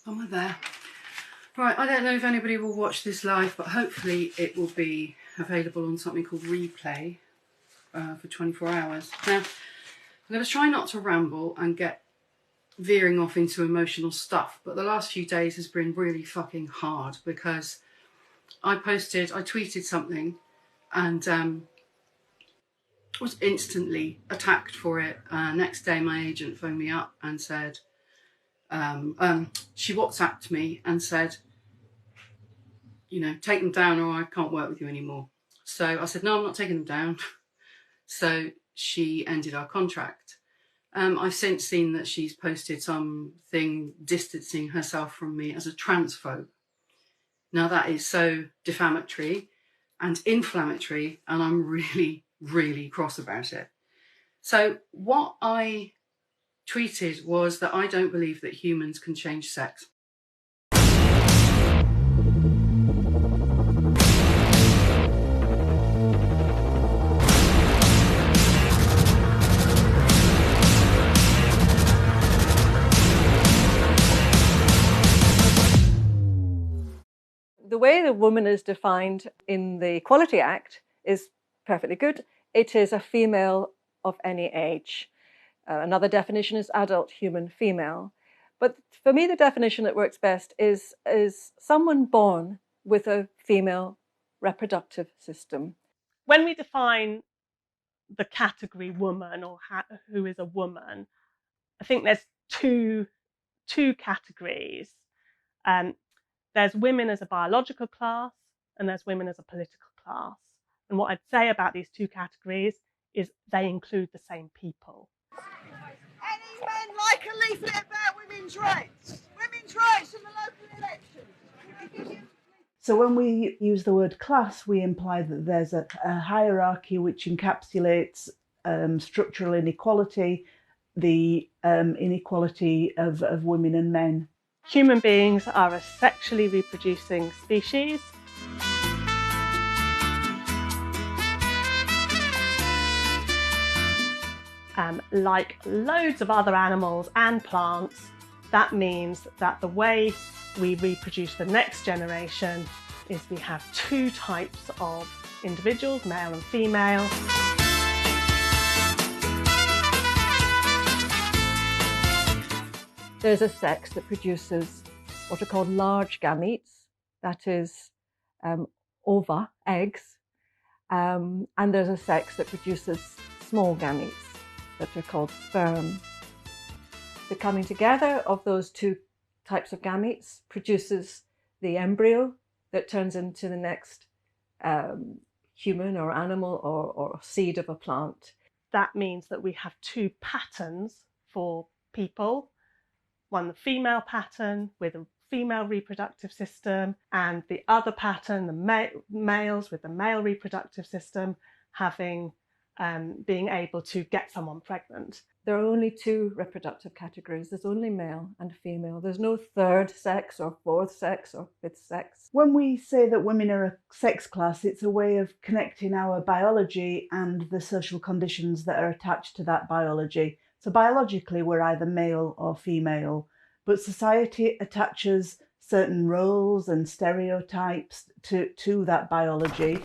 Am I there? Right, I don't know if anybody will watch this live, but hopefully it will be available on something called Replay for 24 hours. Now, I'm going to try not to ramble and get veering off into emotional stuff, but the last few days has been really fucking hard because I tweeted something and was instantly attacked for it. Next day, my agent phoned me up and said, she WhatsApped me and said, you know, take them down or I can't work with you anymore. So I said, no, I'm not taking them down. So she ended our contract. I've since seen that she's posted something distancing herself from me as a transphobe. Now that is so defamatory and inflammatory, and I'm really, really cross about it. So what I tweeted was that I don't believe that humans can change sex. The way the woman is defined in the Equality Act is perfectly good. It is a female of any age. Another definition is adult human female. But for me, the definition that works best is someone born with a female reproductive system. When we define the category woman or who is a woman, I think there's two categories. There's women as a biological class and there's women as a political class. And what I'd say about these two categories is they include the same people. Any men like a leaflet about women's rights? Women's rights in the local elections. So when we use the word class, we imply that there's a hierarchy which encapsulates structural inequality, the inequality of women and men. Human beings are a sexually reproducing species. Like loads of other animals and plants, that means that the way we reproduce the next generation is we have two types of individuals, male and female. There's a sex that produces what are called large gametes, that is ova, eggs, and there's a sex that produces small gametes that are called sperm. The coming together of those two types of gametes produces the embryo that turns into the next human or animal or seed of a plant. That means that we have two patterns for people. One, the female pattern with a female reproductive system, and the other pattern, the males with the male reproductive system being able to get someone pregnant. There are only two reproductive categories. There's only male and female. There's no third sex or fourth sex or fifth sex. When we say that women are a sex class, it's a way of connecting our biology and the social conditions that are attached to that biology. So biologically, we're either male or female, but society attaches certain roles and stereotypes to that biology.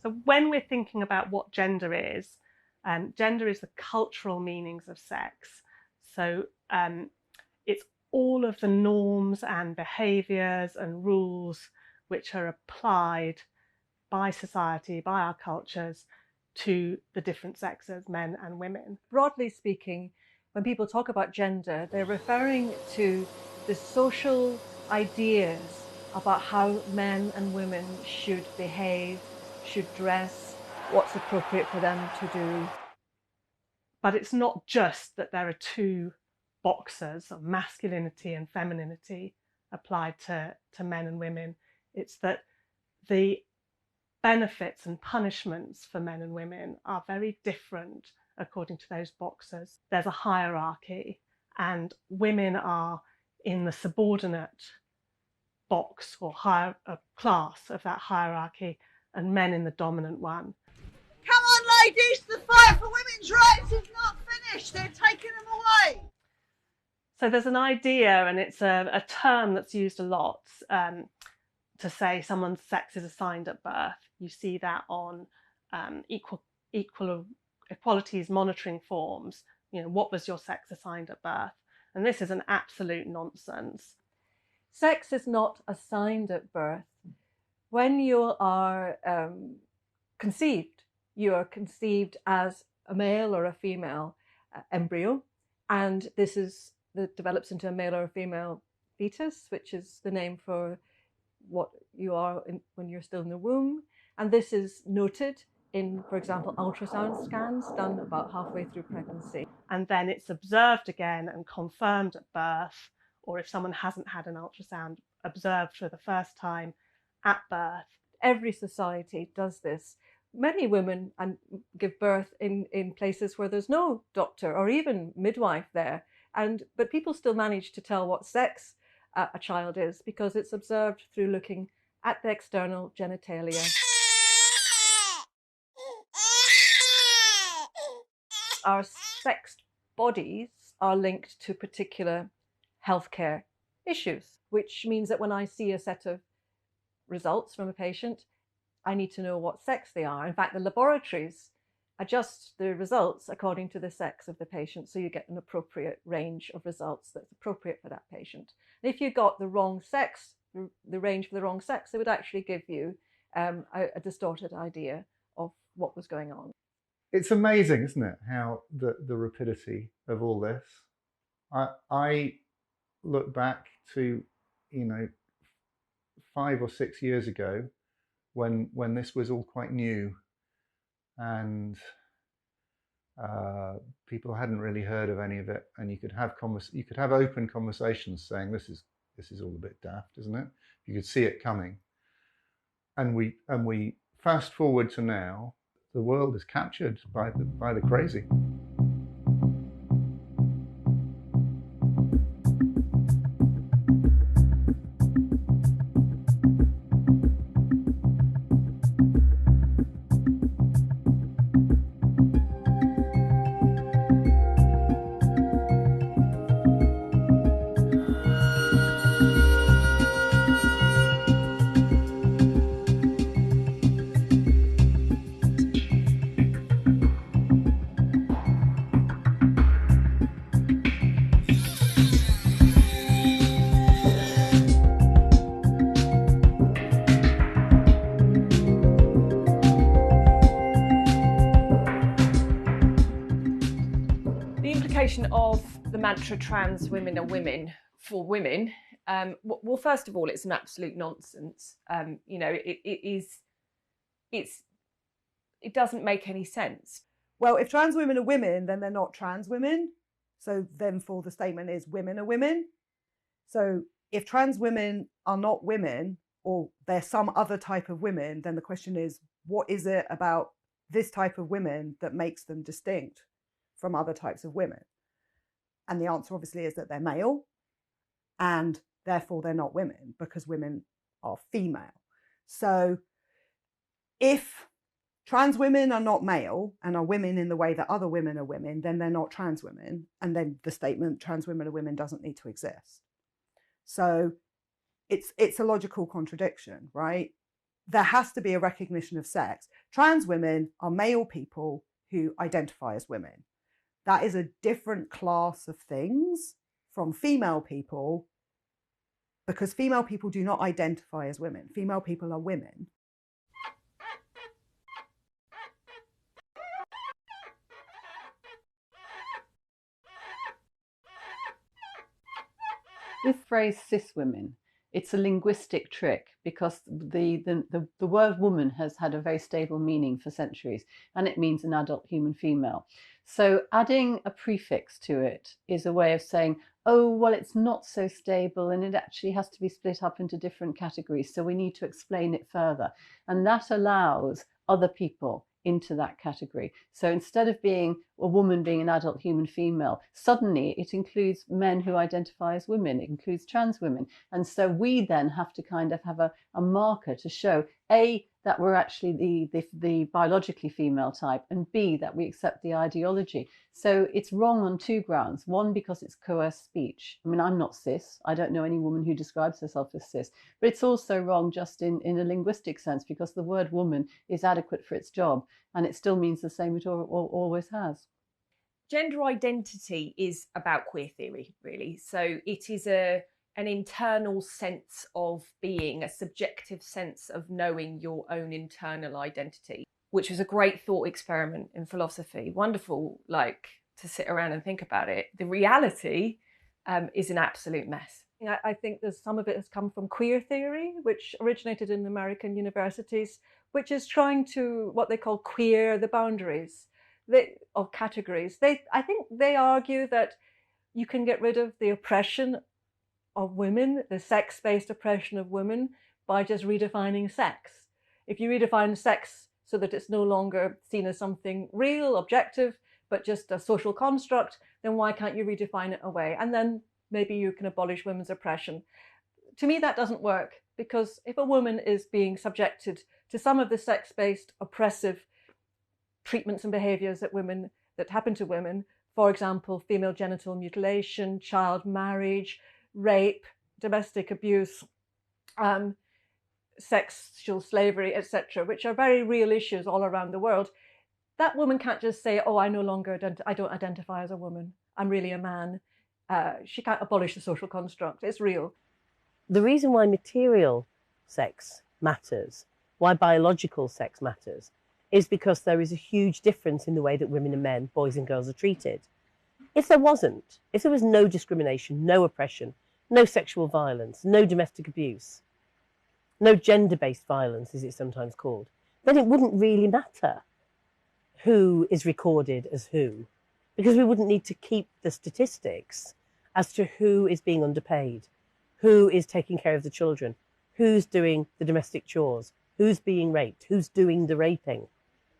So when we're thinking about what gender is the cultural meanings of sex. So it's all of the norms and behaviours and rules which are applied by society, by our cultures, to the different sexes, men and women. Broadly speaking, when people talk about gender, they're referring to the social ideas about how men and women should behave, should dress, what's appropriate for them to do. But it's not just that there are two boxes of masculinity and femininity applied to men and women. It's that the benefits and punishments for men and women are very different according to those boxes. There's a hierarchy, and women are in the subordinate box or class of that hierarchy, and men in the dominant one. Come on, ladies, the fight for women's rights is not finished. They're taking them away. So there's an idea, and it's a term that's used a lot to say someone's sex is assigned at birth. You see that on equalities monitoring forms. You know, what was your sex assigned at birth? And this is an absolute nonsense. Sex is not assigned at birth. When you are conceived, you are conceived as a male or a female embryo, and that develops into a male or a female fetus, which is the name for what you are when you're still in the womb. And this is noted in, for example, ultrasound scans done about halfway through pregnancy. And then it's observed again and confirmed at birth, or if someone hasn't had an ultrasound, observed for the first time at birth. Every society does this. Many women give birth in places where there's no doctor or even midwife there, but people still manage to tell what sex a child is because it's observed through looking at the external genitalia. Our sexed bodies are linked to particular healthcare issues, which means that when I see a set of results from a patient, I need to know what sex they are. In fact, the laboratories adjust the results according to the sex of the patient, so you get an appropriate range of results that's appropriate for that patient. And if you got the wrong sex, the range for the wrong sex, it would actually give you a distorted idea of what was going on. It's amazing, isn't it, how the rapidity of all this. I look back to, 5 or 6 years ago when this was all quite new, and people hadn't really heard of any of it, and you could have open conversations saying this is all a bit daft, isn't it? You could see it coming, and we fast forward to now. The world is captured by the crazy. Of the mantra trans women are women for women, well, first of all, it's an absolute nonsense. It doesn't make any sense. Well, if trans women are women, then they're not trans women. So then for the statement is women are women. So if trans women are not women, or they're some other type of women, then the question is, what is it about this type of women that makes them distinct from other types of women? And the answer obviously is that they're male, and therefore they're not women because women are female. So if trans women are not male and are women in the way that other women are women, then they're not trans women. And then the statement trans women are women doesn't need to exist. So it's a logical contradiction, right? There has to be a recognition of sex. Trans women are male people who identify as women. That is a different class of things from female people, because female people do not identify as women. Female people are women. This phrase cis women, it's a linguistic trick because the word woman has had a very stable meaning for centuries, and it means an adult human female. So adding a prefix to it is a way of saying, oh, well, it's not so stable and it actually has to be split up into different categories. So we need to explain it further. And that allows other people into that category. So instead of being a woman being an adult human female, suddenly it includes men who identify as women, it includes trans women. And so we then have to kind of have a marker to show, A, that we're actually the biologically female type, and B, that we accept the ideology. So it's wrong on two grounds. One, because it's coerced speech. I mean, I'm not cis. I don't know any woman who describes herself as cis. But it's also wrong just in a linguistic sense, because the word woman is adequate for its job, and it still means the same it always has. Gender identity is about queer theory, really. So it is an internal sense of being, a subjective sense of knowing your own internal identity, which was a great thought experiment in philosophy. Wonderful, like, to sit around and think about it. The reality is an absolute mess. I think there's some of it has come from queer theory, which originated in American universities, which is trying to, what they call, queer the boundaries of categories. I think they argue that you can get rid of the oppression of women, the sex-based oppression of women, by just redefining sex. If you redefine sex so that it's no longer seen as something real, objective, but just a social construct, then why can't you redefine it away? And then maybe you can abolish women's oppression. To me, that doesn't work, because if a woman is being subjected to some of the sex-based oppressive treatments and behaviours that happen to women, for example, female genital mutilation, child marriage, rape, domestic abuse, sexual slavery, etc., which are very real issues all around the world, that woman can't just say, oh, I don't identify as a woman, I'm really a man. She can't abolish the social construct. It's real. The reason why material sex matters, why biological sex matters, is because there is a huge difference in the way that women and men, boys and girls, are treated. If there was no discrimination, no oppression, no sexual violence, no domestic abuse, no gender-based violence, as it's sometimes called, then it wouldn't really matter who is recorded as who, because we wouldn't need to keep the statistics as to who is being underpaid, who is taking care of the children, who's doing the domestic chores, who's being raped, who's doing the raping.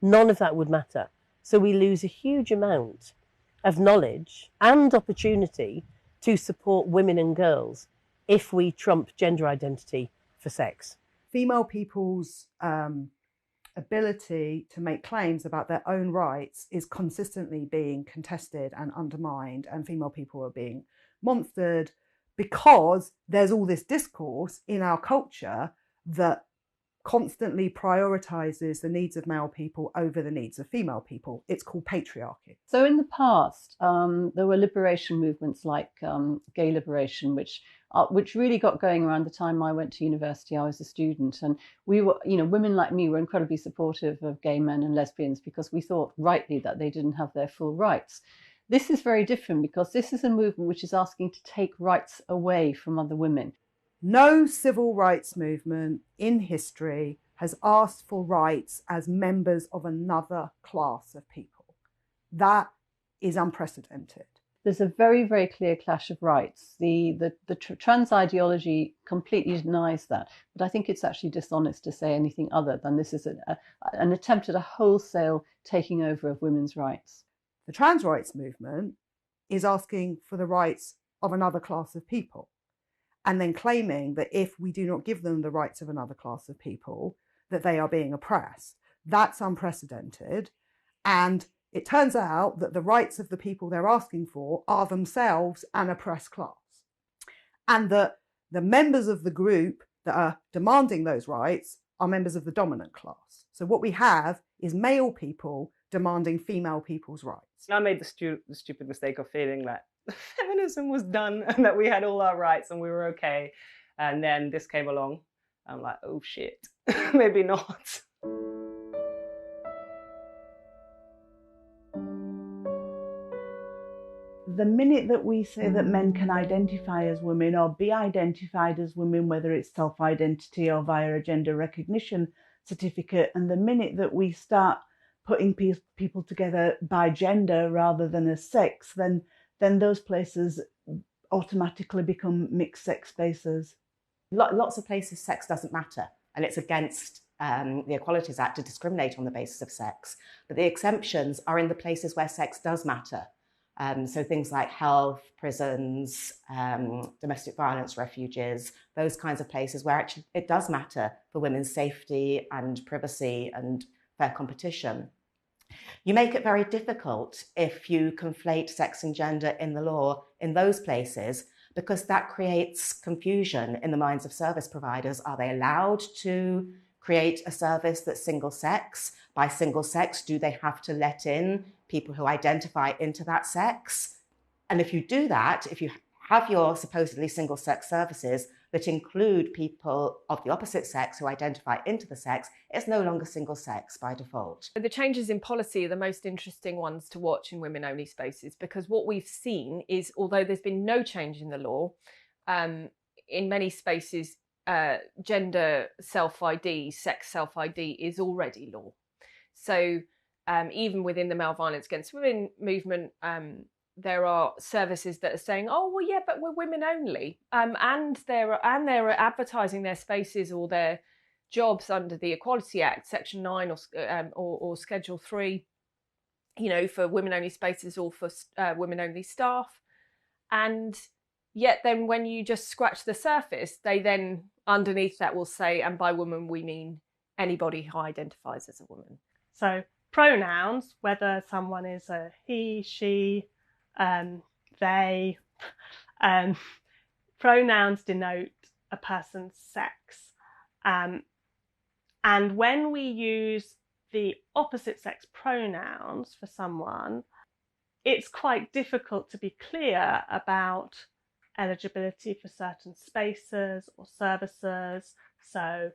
None of that would matter. So we lose a huge amount of knowledge and opportunity to support women and girls if we trump gender identity for sex. Female people's ability to make claims about their own rights is consistently being contested and undermined, and female people are being monstered because there's all this discourse in our culture that constantly prioritizes the needs of male people over the needs of female people. It's called patriarchy. So in the past, there were liberation movements like gay liberation, which really got going around the time I went to university. I was a student, and we were, women like me were incredibly supportive of gay men and lesbians because we thought rightly that they didn't have their full rights. This is very different because this is a movement which is asking to take rights away from other women. No civil rights movement in history has asked for rights as members of another class of people. That is unprecedented. There's a very, very clear clash of rights. The trans ideology completely denies that, but I think it's actually dishonest to say anything other than this is an attempt at a wholesale taking over of women's rights. The trans rights movement is asking for the rights of another class of people, and then claiming that if we do not give them the rights of another class of people, that they are being oppressed. That's unprecedented. And it turns out that the rights of the people they're asking for are themselves an oppressed class. And that the members of the group that are demanding those rights are members of the dominant class. So what we have is male people demanding female people's rights. I made the stupid mistake of feeling that feminism was done and that we had all our rights and we were okay. And then this came along. I'm like, oh shit, maybe not. The minute that we say that men can identify as women or be identified as women, whether it's self-identity or via a gender recognition certificate, and the minute that we start putting people together by gender rather than as sex, then those places automatically become mixed sex spaces. Lots of places sex doesn't matter, and it's against the Equalities Act to discriminate on the basis of sex. But the exemptions are in the places where sex does matter. So things like health, prisons, domestic violence refuges, those kinds of places where actually it does matter for women's safety and privacy and fair competition. You make it very difficult if you conflate sex and gender in the law in those places, because that creates confusion in the minds of service providers. Are they allowed to create a service that's single sex? By single sex, do they have to let in people who identify into that sex? And if you do that, if you have your supposedly single sex services that include people of the opposite sex who identify into the sex, it's no longer single sex by default. The changes in policy are the most interesting ones to watch in women-only spaces, because what we've seen is, although there's been no change in the law, in many spaces, gender self-ID, sex self-ID is already law. So even within the male violence against women movement, there are services that are saying, "Oh, well, yeah, but we're women only," and they're advertising their spaces or their jobs under the Equality Act, Section 9 or Schedule 3, you know, for women-only spaces or for women-only staff. And yet then when you just scratch the surface, they then underneath that will say, and by woman we mean anybody who identifies as a woman. So pronouns, whether someone is a he, she, they, pronouns denote a person's sex. And when we use the opposite sex pronouns for someone, it's quite difficult to be clear about eligibility for certain spaces or services. So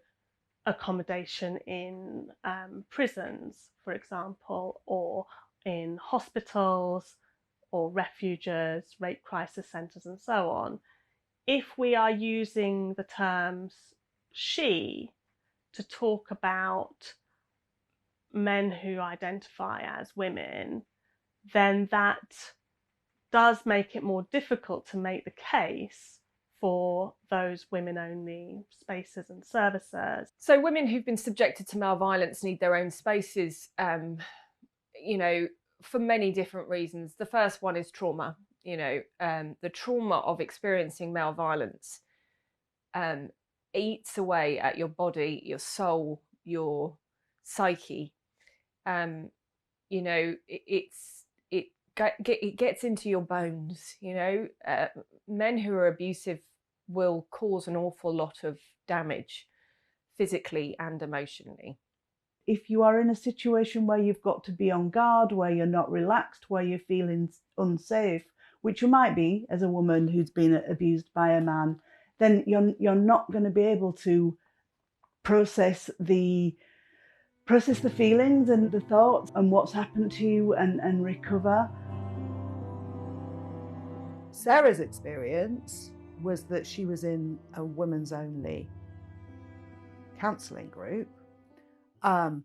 accommodation in prisons, for example, or in hospitals or refuges, rape crisis centres and so on. If we are using the terms she to talk about men who identify as women, then that does make it more difficult to make the case for those women-only spaces and services. So women who've been subjected to male violence need their own spaces, you know, for many different reasons. The first one is trauma. You know, the trauma of experiencing male violence eats away at your body, your soul, your psyche. You know, it gets into your bones. You know, men who are abusive will cause an awful lot of damage physically and emotionally. If you are in a situation where you've got to be on guard, where you're not relaxed, where you're feeling unsafe, which you might be as a woman who's been abused by a man, then you're not going to be able to process the feelings and the thoughts and what's happened to you and recover. Sarah's experience was that she was in a women's only counselling group. And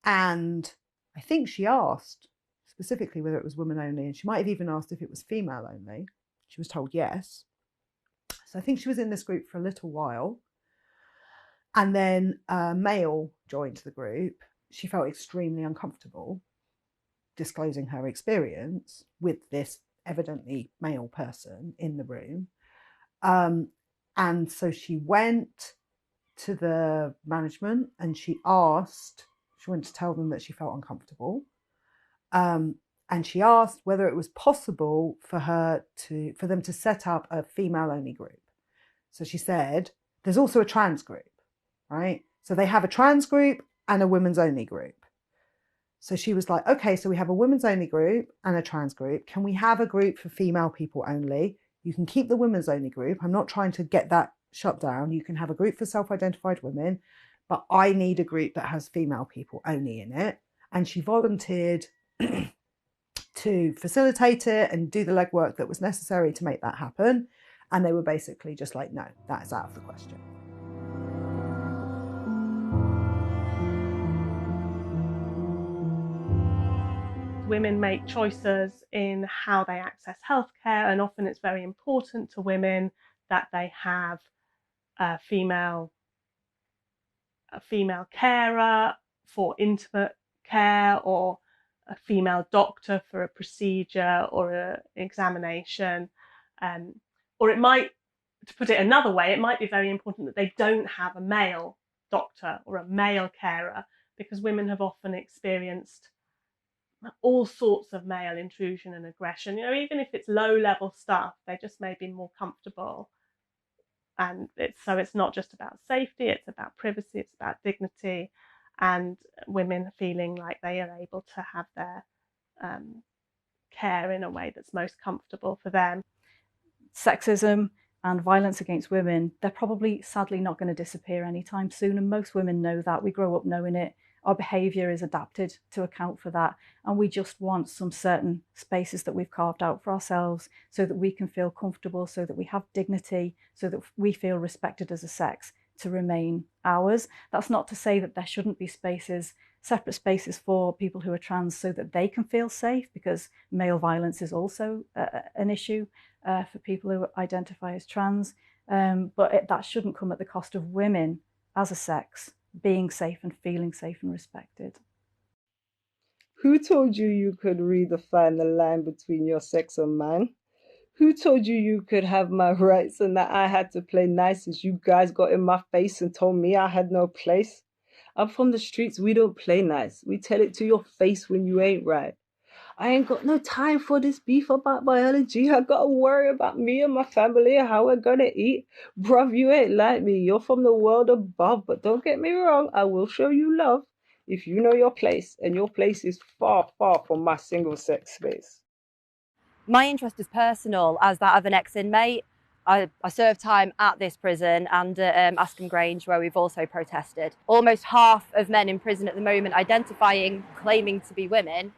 I think she asked specifically whether it was women only, and she might have even asked if it was female only. She was told yes. So I think she was in this group for a little while. And then a male joined the group. She felt extremely uncomfortable disclosing her experience with this evidently male person in the room. And so she went to the management and she went to tell them that she felt uncomfortable. And she asked whether it was possible for them to set up a female only group. So she said, there's also a trans group, right? So they have a trans group and a women's only group. So she was like, okay, so we have a women's only group and a trans group. Can we have a group for female people only? You can keep the women's only group. I'm not trying to get that shut down. You can have a group for self-identified women, but I need a group that has female people only in it. And she volunteered to facilitate it and do the legwork that was necessary to make that happen. And they were basically just like, no, that is out of the question. Women make choices in how they access healthcare, and often it's very important to women that they have a female carer for intimate care, or a female doctor for a procedure or an examination. Or it might, to put it another way, it might be very important that they don't have a male doctor or a male carer, because women have often experienced all sorts of male intrusion and aggression. You know, even if it's low-level stuff, they just may be more comfortable. And it's not just about safety, it's about privacy, it's about dignity, and women feeling like they are able to have their care in a way that's most comfortable for them. Sexism and violence against women, they're probably sadly not going to disappear anytime soon, and most women know that. We grow up knowing it. Our behaviour is adapted to account for that, and we just want some certain spaces that we've carved out for ourselves so that we can feel comfortable, so that we have dignity, so that we feel respected as a sex to remain ours. That's not to say that there shouldn't be spaces, separate spaces for people who are trans so that they can feel safe, because male violence is also an issue for people who identify as trans, but that shouldn't come at the cost of women as a sex being safe and feeling safe and respected. Who told you you could redefine the line between your sex and mine? Who told you you could have my rights and that I had to play nice as you guys got in my face and told me I had no place? I'm from the streets, we don't play nice. We tell it to your face when you ain't right. I ain't got no time for this beef about biology. I gotta worry about me and my family and how we're gonna eat. Bruv, you ain't like me. You're from the world above. But don't get me wrong, I will show you love if you know your place. And your place is far, far from my single-sex space. My interest is personal, as that of an ex-inmate. I served time at this prison and at Askham Grange, where we've also protested. Almost half of men in prison at the moment claiming to be women,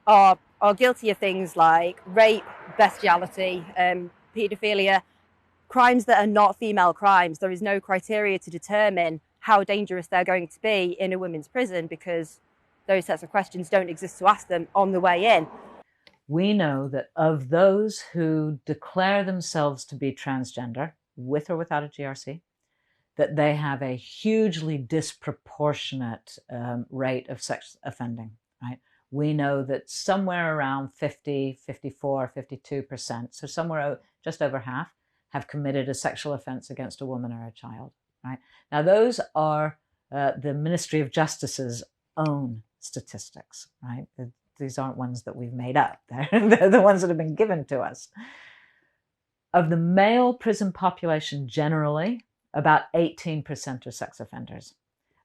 are guilty of things like rape, bestiality, paedophilia, crimes that are not female crimes. There is no criteria to determine how dangerous they're going to be in a women's prison, because those sets of questions don't exist to ask them on the way in. We know that of those who declare themselves to be transgender, with or without a GRC, that they have a hugely disproportionate rate of sex offending, right? We know that somewhere around 50, 54, 52%, so somewhere just over half, have committed a sexual offence against a woman or a child, right? Now, those are the Ministry of Justice's own statistics, right? These aren't ones that we've made up. They're the ones that have been given to us. Of the male prison population generally, about 18% are sex offenders.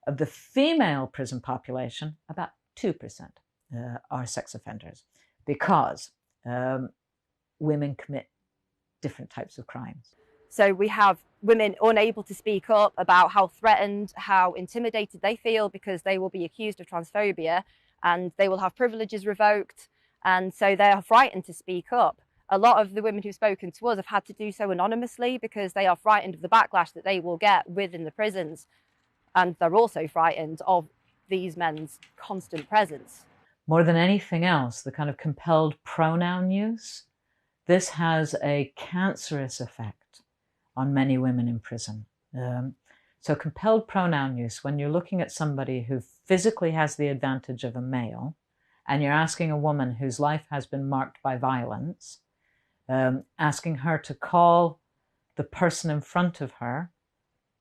Of the female prison population, about 2% are sex offenders, because women commit different types of crimes. So we have women unable to speak up about how threatened, how intimidated they feel because they will be accused of transphobia and they will have privileges revoked, and so they are frightened to speak up. A lot of the women who've spoken to us have had to do so anonymously because they are frightened of the backlash that they will get within the prisons, and they're also frightened of these men's constant presence. More than anything else, the kind of compelled pronoun use, this has a cancerous effect on many women in prison. So compelled pronoun use, when you're looking at somebody who physically has the advantage of a male, and you're asking a woman whose life has been marked by violence, asking her to call the person in front of her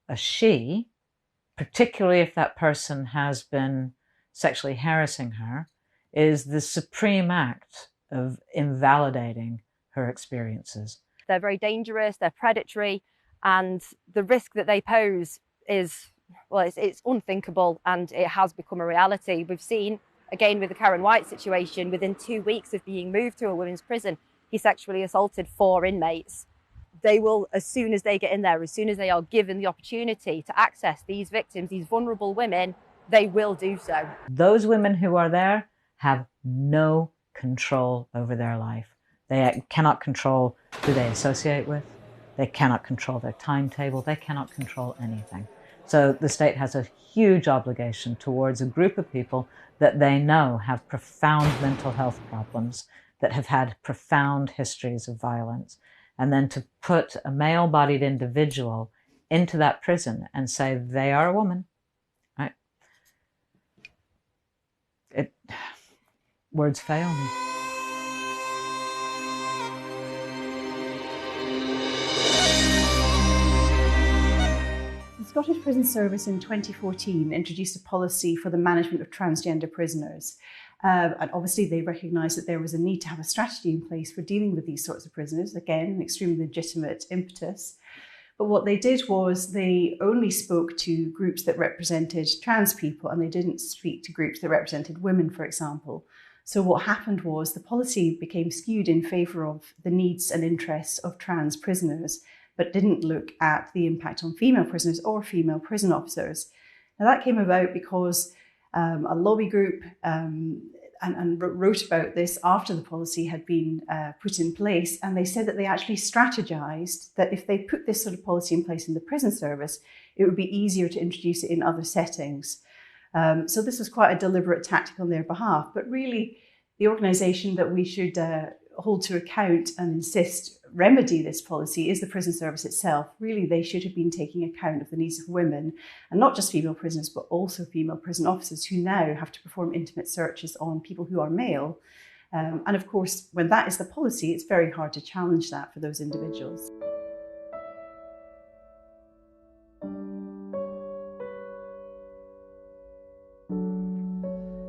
a she, particularly if that person has been sexually harassing her, is the supreme act of invalidating her experiences. They're very dangerous, they're predatory, and the risk that they pose is, well, it's unthinkable, and it has become a reality. We've seen, again with the Karen White situation, within 2 weeks of being moved to a women's prison, he sexually assaulted 4 inmates. They will, as soon as they get in there, as soon as they are given the opportunity to access these victims, these vulnerable women, they will do so. Those women who are there have no control over their life. They cannot control who they associate with. They cannot control their timetable. They cannot control anything. So the state has a huge obligation towards a group of people that they know have profound mental health problems, that have had profound histories of violence, and then to put a male-bodied individual into that prison and say they are a woman, right? words fail me. The Scottish Prison Service in 2014 introduced a policy for the management of transgender prisoners. And obviously they recognised that there was a need to have a strategy in place for dealing with these sorts of prisoners. Again, an extremely legitimate impetus. But what they did was they only spoke to groups that represented trans people, and they didn't speak to groups that represented women, for example. So what happened was the policy became skewed in favour of the needs and interests of trans prisoners, but didn't look at the impact on female prisoners or female prison officers. Now that came about because a lobby group and wrote about this after the policy had been put in place, and they said that they actually strategized that if they put this sort of policy in place in the prison service, it would be easier to introduce it in other settings. So this was quite a deliberate tactic on their behalf, but really the organisation that we should hold to account and insist remedy this policy is the prison service itself. Really, they should have been taking account of the needs of women, and not just female prisoners, but also female prison officers who now have to perform intimate searches on people who are male. And of course, when that is the policy, it's very hard to challenge that for those individuals.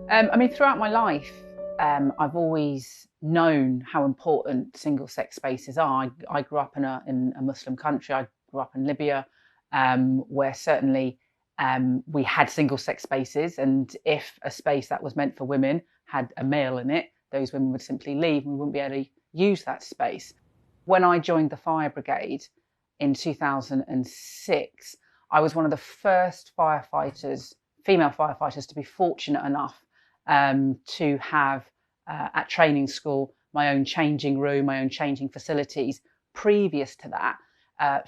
I mean, throughout my life, I've always known how important single-sex spaces are. I grew up in a Muslim country. I grew up in Libya, where certainly we had single-sex spaces, and if a space that was meant for women had a male in it, those women would simply leave and we wouldn't be able to use that space. When I joined the fire brigade in 2006, I was one of the first firefighters, female firefighters, to be fortunate enough to have at training school my own changing room, my own changing facilities. Previous to that,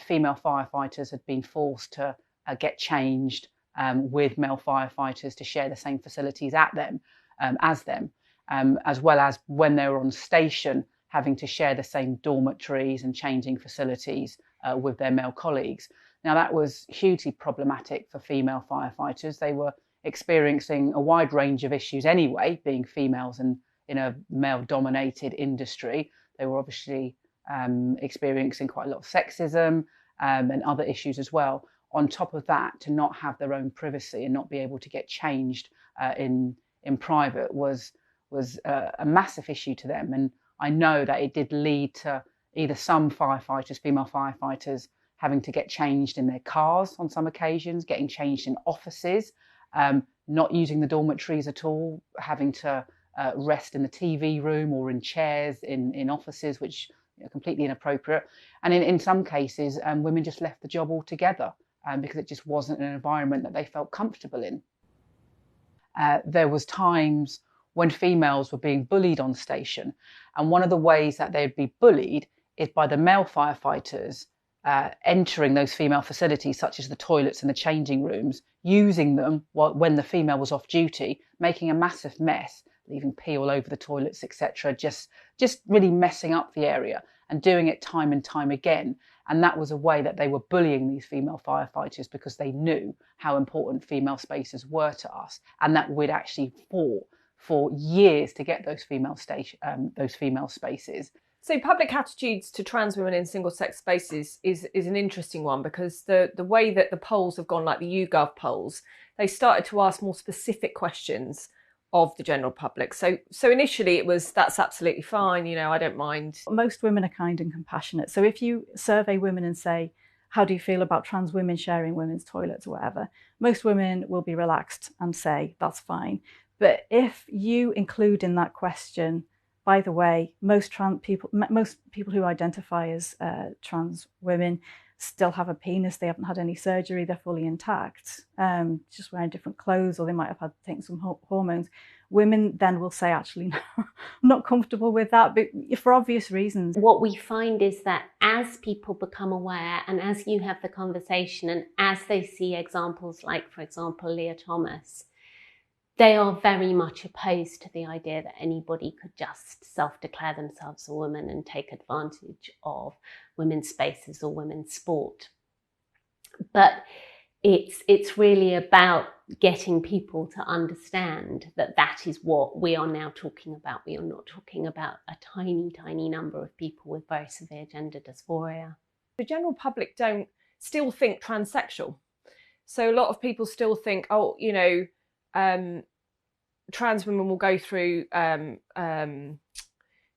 female firefighters had been forced to get changed with male firefighters to share the same facilities as them, as well as when they were on station having to share the same dormitories and changing facilities with their male colleagues. Now that was hugely problematic for female firefighters. They were experiencing a wide range of issues anyway, being females and in a male-dominated industry. They were obviously experiencing quite a lot of sexism and other issues as well. On top of that, to not have their own privacy and not be able to get changed in private was a massive issue to them. And I know that it did lead to either some firefighters, female firefighters, having to get changed in their cars on some occasions, getting changed in offices, not using the dormitories at all, having to rest in the TV room or in chairs in offices, which are completely inappropriate. And in some cases, women just left the job altogether because it just wasn't an environment that they felt comfortable in. There was times when females were being bullied on station, and one of the ways that they'd be bullied is by the male firefighters entering those female facilities, such as the toilets and the changing rooms, using them when the female was off duty, making a massive mess, leaving pee all over the toilets, etc., just really messing up the area and doing it time and time again. And that was a way that they were bullying these female firefighters, because they knew how important female spaces were to us, and that we'd actually fought for years to get those female spaces. So public attitudes to trans women in single-sex spaces is an interesting one, because the way that the polls have gone, like the YouGov polls, they started to ask more specific questions of the general public. So initially it was, that's absolutely fine, you know, I don't mind. Most women are kind and compassionate. So if you survey women and say, how do you feel about trans women sharing women's toilets or whatever, most women will be relaxed and say, that's fine. But if you include in that question, by the way, most people who identify as trans women still have a penis, they haven't had any surgery, they're fully intact, just wearing different clothes, or they might have had taken some hormones. Women then will say, actually, no, I'm not comfortable with that, but for obvious reasons. What we find is that as people become aware, and as you have the conversation, and as they see examples like, for example, Leah Thomas, they are very much opposed to the idea that anybody could just self-declare themselves a woman and take advantage of women's spaces or women's sport. But it's really about getting people to understand that that is what we are now talking about. We are not talking about a tiny, tiny number of people with very severe gender dysphoria. The general public don't still think transsexual. So a lot of people still think, oh, you know, trans women will go through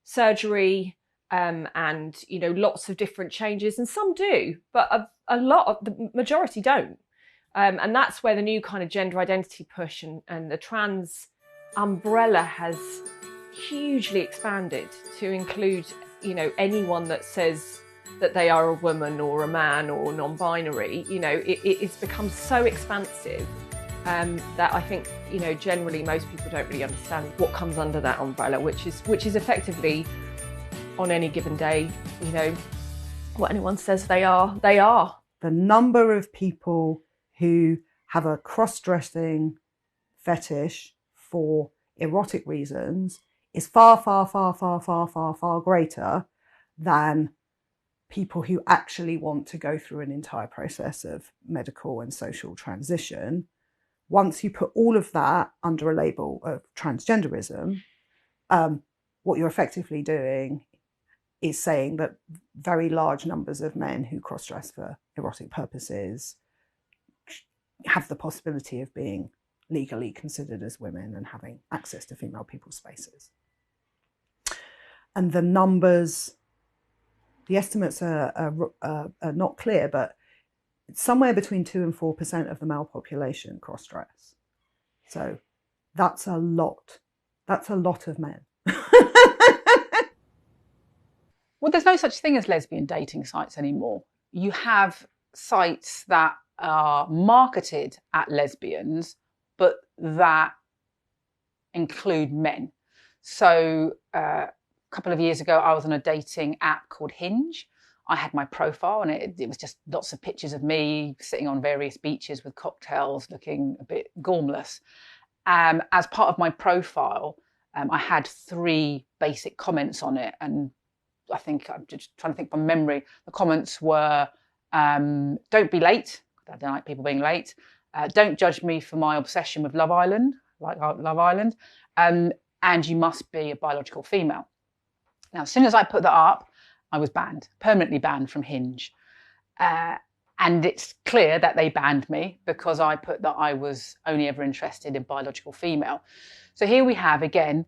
surgery and, you know, lots of different changes, and some do, but a lot of the majority don't. And that's where the new kind of gender identity push and the trans umbrella has hugely expanded to include, you know, anyone that says that they are a woman or a man or non-binary. You know, it's become so expansive that I think, you know, generally most people don't really understand what comes under that umbrella, which is effectively, on any given day, you know, what anyone says they are, they are. The number of people who have a cross-dressing fetish for erotic reasons is far, far, far, far, far, far, far greater than people who actually want to go through an entire process of medical and social transition. Once you put all of that under a label of transgenderism, what you're effectively doing is saying that very large numbers of men who cross-dress for erotic purposes have the possibility of being legally considered as women and having access to female people's spaces. And the numbers, the estimates are not clear, but it's somewhere between 2 and 4% of the male population cross-dress. So that's a lot. That's a lot of men. Well, there's no such thing as lesbian dating sites anymore. You have sites that are marketed at lesbians, but that include men. So a couple of years ago, I was on a dating app called Hinge. I had my profile and it was just lots of pictures of me sitting on various beaches with cocktails, looking a bit gormless. As part of my profile, I had 3 basic comments on it. And I think, I'm just trying to think from memory, the comments were, don't be late. I don't like people being late. Don't judge me for my obsession with Love Island, like Love Island. And you must be a biological female. Now, as soon as I put that up, I was banned, permanently banned from Hinge. And it's clear that they banned me because I put that I was only ever interested in biological female. So here we have, again,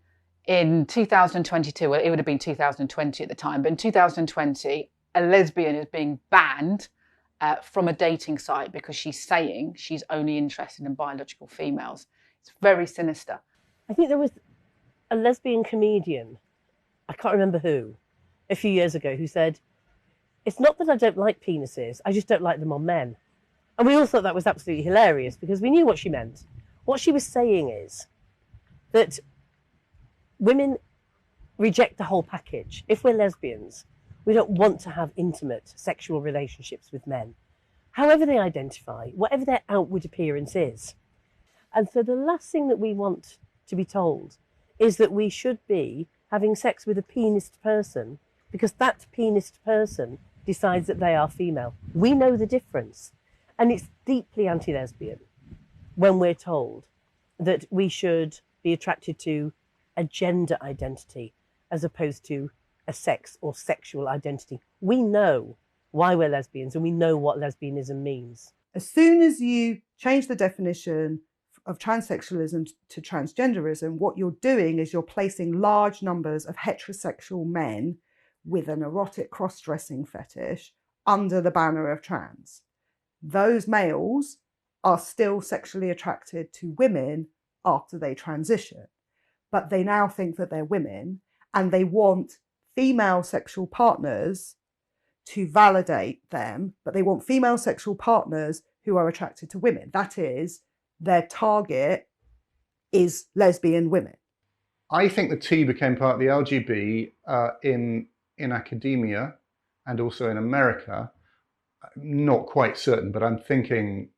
in 2022, well, it would have been 2020 at the time, but in 2020, a lesbian is being banned from a dating site because she's saying she's only interested in biological females. It's very sinister. I think there was a lesbian comedian, I can't remember who, a few years ago, who said, it's not that I don't like penises, I just don't like them on men. And we all thought that was absolutely hilarious because we knew what she meant. What she was saying is that women reject the whole package. If we're lesbians, we don't want to have intimate sexual relationships with men, however they identify, whatever their outward appearance is. And so the last thing that we want to be told is that we should be having sex with a penised person because that penised person decides that they are female. We know the difference. And it's deeply anti-lesbian when we're told that we should be attracted to a gender identity as opposed to a sex or sexual identity. We know why we're lesbians and we know what lesbianism means. As soon as you change the definition of transsexualism to transgenderism, what you're doing is you're placing large numbers of heterosexual men with an erotic cross-dressing fetish under the banner of trans. Those males are still sexually attracted to women after they transition, but they now think that they're women and they want female sexual partners to validate them, but they want female sexual partners who are attracted to women. That is, their target is lesbian women. I think the T became part of the LGB in academia and also in America. Not quite certain, but I'm thinking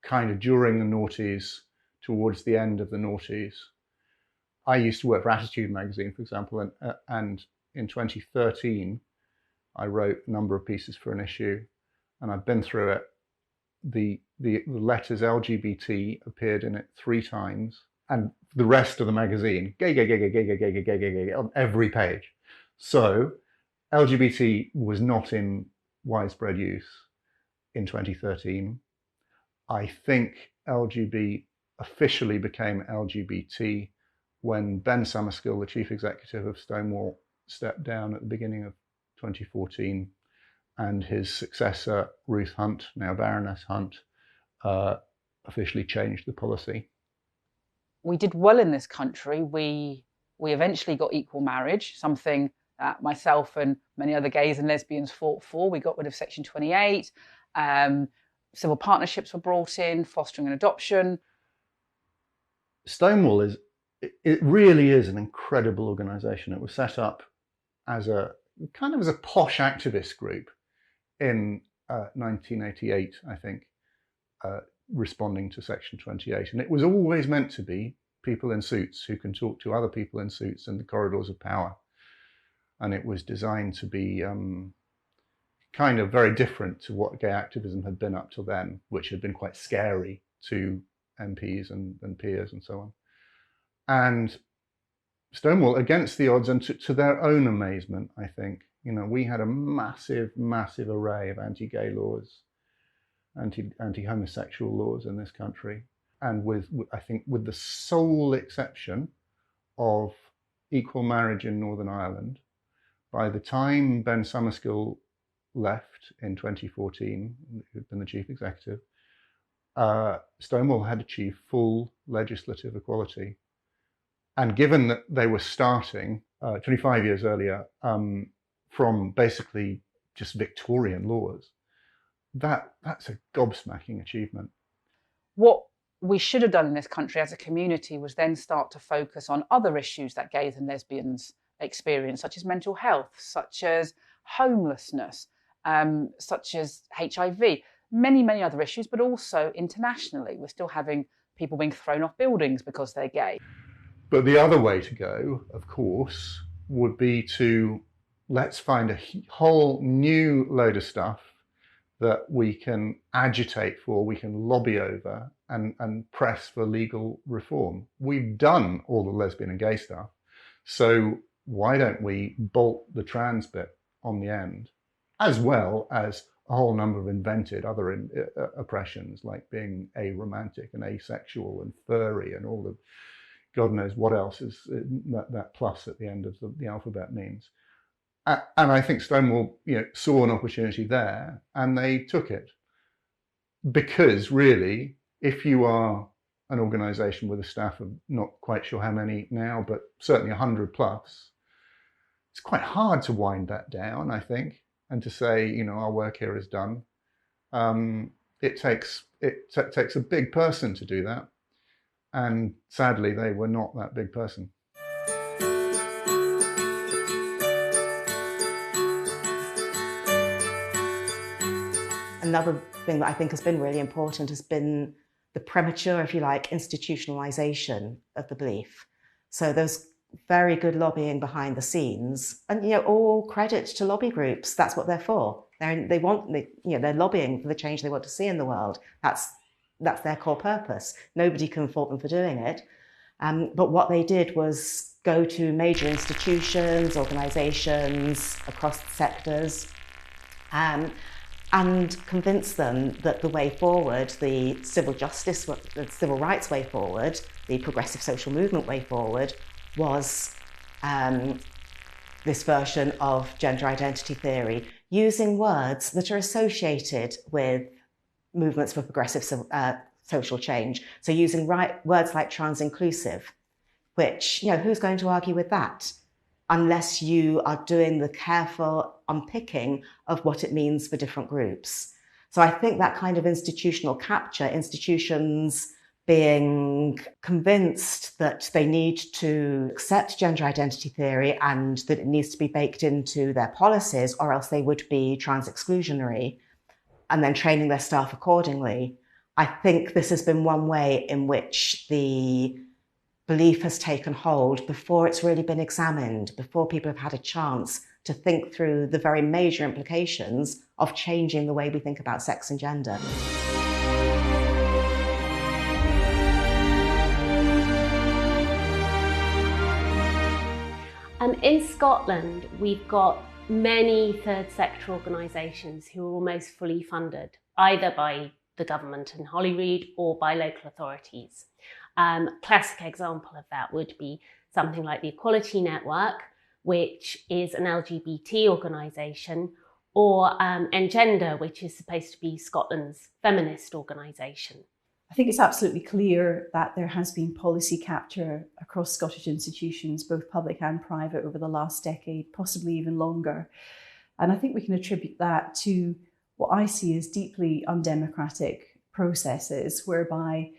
kind of during the noughties, towards the end of the noughties. I used to work for Attitude magazine, for example, and in 2013, I wrote a number of pieces for an issue, and I've been through it. The the letters LGBT appeared in it 3 times, and the rest of the magazine, gay, gay, gay, gay, gay, gay, gay, gay, gay, gay, gay, on every page. So LGBT was not in widespread use in 2013. I think LGB officially became LGBT when Ben Summerskill, the chief executive of Stonewall, stepped down at the beginning of 2014, and his successor, Ruth Hunt, now Baroness Hunt, officially changed the policy. We did well in this country. We eventually got equal marriage, something that myself and many other gays and lesbians fought for. We got rid of Section 28. Civil partnerships were brought in, fostering and adoption. Stonewall it really is an incredible organisation. It was set up as a kind of as a posh activist group in 1988, I think, responding to Section 28. And it was always meant to be people in suits who can talk to other people in suits in the corridors of power. And it was designed to be kind of very different to what gay activism had been up till then, which had been quite scary to MPs and peers and so on. And Stonewall, against the odds and to their own amazement, I think, you know, we had a massive, massive array of anti-gay laws, anti-homosexual laws in this country. And I think with the sole exception of equal marriage in Northern Ireland, by the time Ben Summerskill left in 2014, who'd been the chief executive, Stonewall had achieved full legislative equality. And given that they were starting 25 years earlier from basically just Victorian laws, that's a gobsmacking achievement. What we should have done in this country as a community was then start to focus on other issues that gays and lesbians experience, such as mental health, such as homelessness, such as HIV, many, many other issues, but also internationally. We're still having people being thrown off buildings because they're gay. But the other way to go, of course, would be to let's find a whole new load of stuff that we can agitate for, we can lobby over and press for legal reform. We've done all the lesbian and gay stuff, so why don't we bolt the trans bit on the end, as well as a whole number of invented other oppressions, like being aromantic and asexual and furry and all the God knows what else is that plus at the end of the alphabet means. And I think Stonewall, saw an opportunity there, and they took it. Because really, if you are an organisation with a staff of not quite sure how many now, but certainly 100 plus, it's quite hard to wind that down, I think, and to say, our work here is done. It takes a big person to do that. And sadly, they were not that big person. Another thing that I think has been really important has been the premature, if you like, institutionalization of the belief. So there's very good lobbying behind the scenes, and all credit to lobby groups. That's what they're for. They're lobbying for the change they want to see in the world. That's their core purpose. Nobody can fault them for doing it. But what they did was go to major institutions, organisations across sectors, and convince them that the way forward, the civil rights way forward, the progressive social movement way forward, was this version of gender identity theory, using words that are associated with movements for progressive social change. So using words like trans-inclusive, which, who's going to argue with that? Unless you are doing the careful unpicking of what it means for different groups. So I think that kind of institutional capture, institutions being convinced that they need to accept gender identity theory and that it needs to be baked into their policies, or else they would be trans-exclusionary, and then training their staff accordingly. I think this has been one way in which the belief has taken hold before it's really been examined, before people have had a chance to think through the very major implications of changing the way we think about sex and gender. In Scotland, we've got many third sector organisations who are almost fully funded, either by the government in Holyrood or by local authorities. Classic example of that would be something like the Equality Network, which is an LGBT organisation, or Engender, which is supposed to be Scotland's feminist organisation. I think it's absolutely clear that there has been policy capture across Scottish institutions, both public and private, over the last decade, possibly even longer. And I think we can attribute that to what I see as deeply undemocratic processes, whereby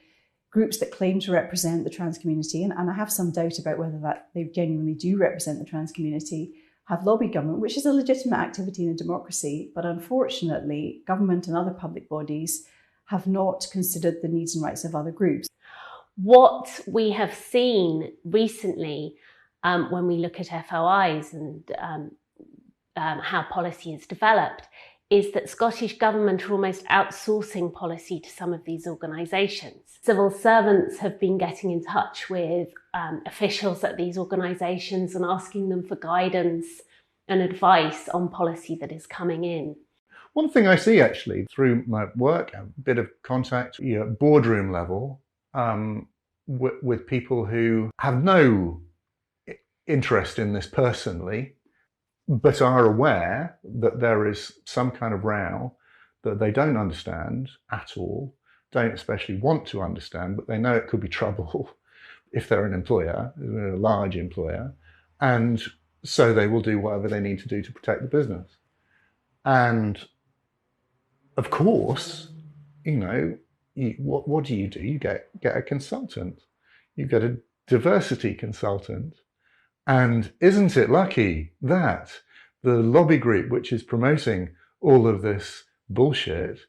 groups that claim to represent the trans community, and I have some doubt about whether that they genuinely do represent the trans community, have lobbied government, which is a legitimate activity in a democracy. But unfortunately, government and other public bodies have not considered the needs and rights of other groups. What we have seen recently when we look at FOIs and how policy is developed is that Scottish Government are almost outsourcing policy to some of these organisations. Civil servants have been getting in touch with officials at these organisations and asking them for guidance and advice on policy that is coming in. One thing I see actually through my work, a bit of contact, boardroom level, with people who have no interest in this personally, but are aware that there is some kind of row that they don't understand at all, don't especially want to understand, but they know it could be trouble if they're an employer, a large employer, and so they will do whatever they need to do to protect the business. And of course, what do? You get a consultant. You get a diversity consultant. And isn't it lucky that the lobby group, which is promoting all of this bullshit,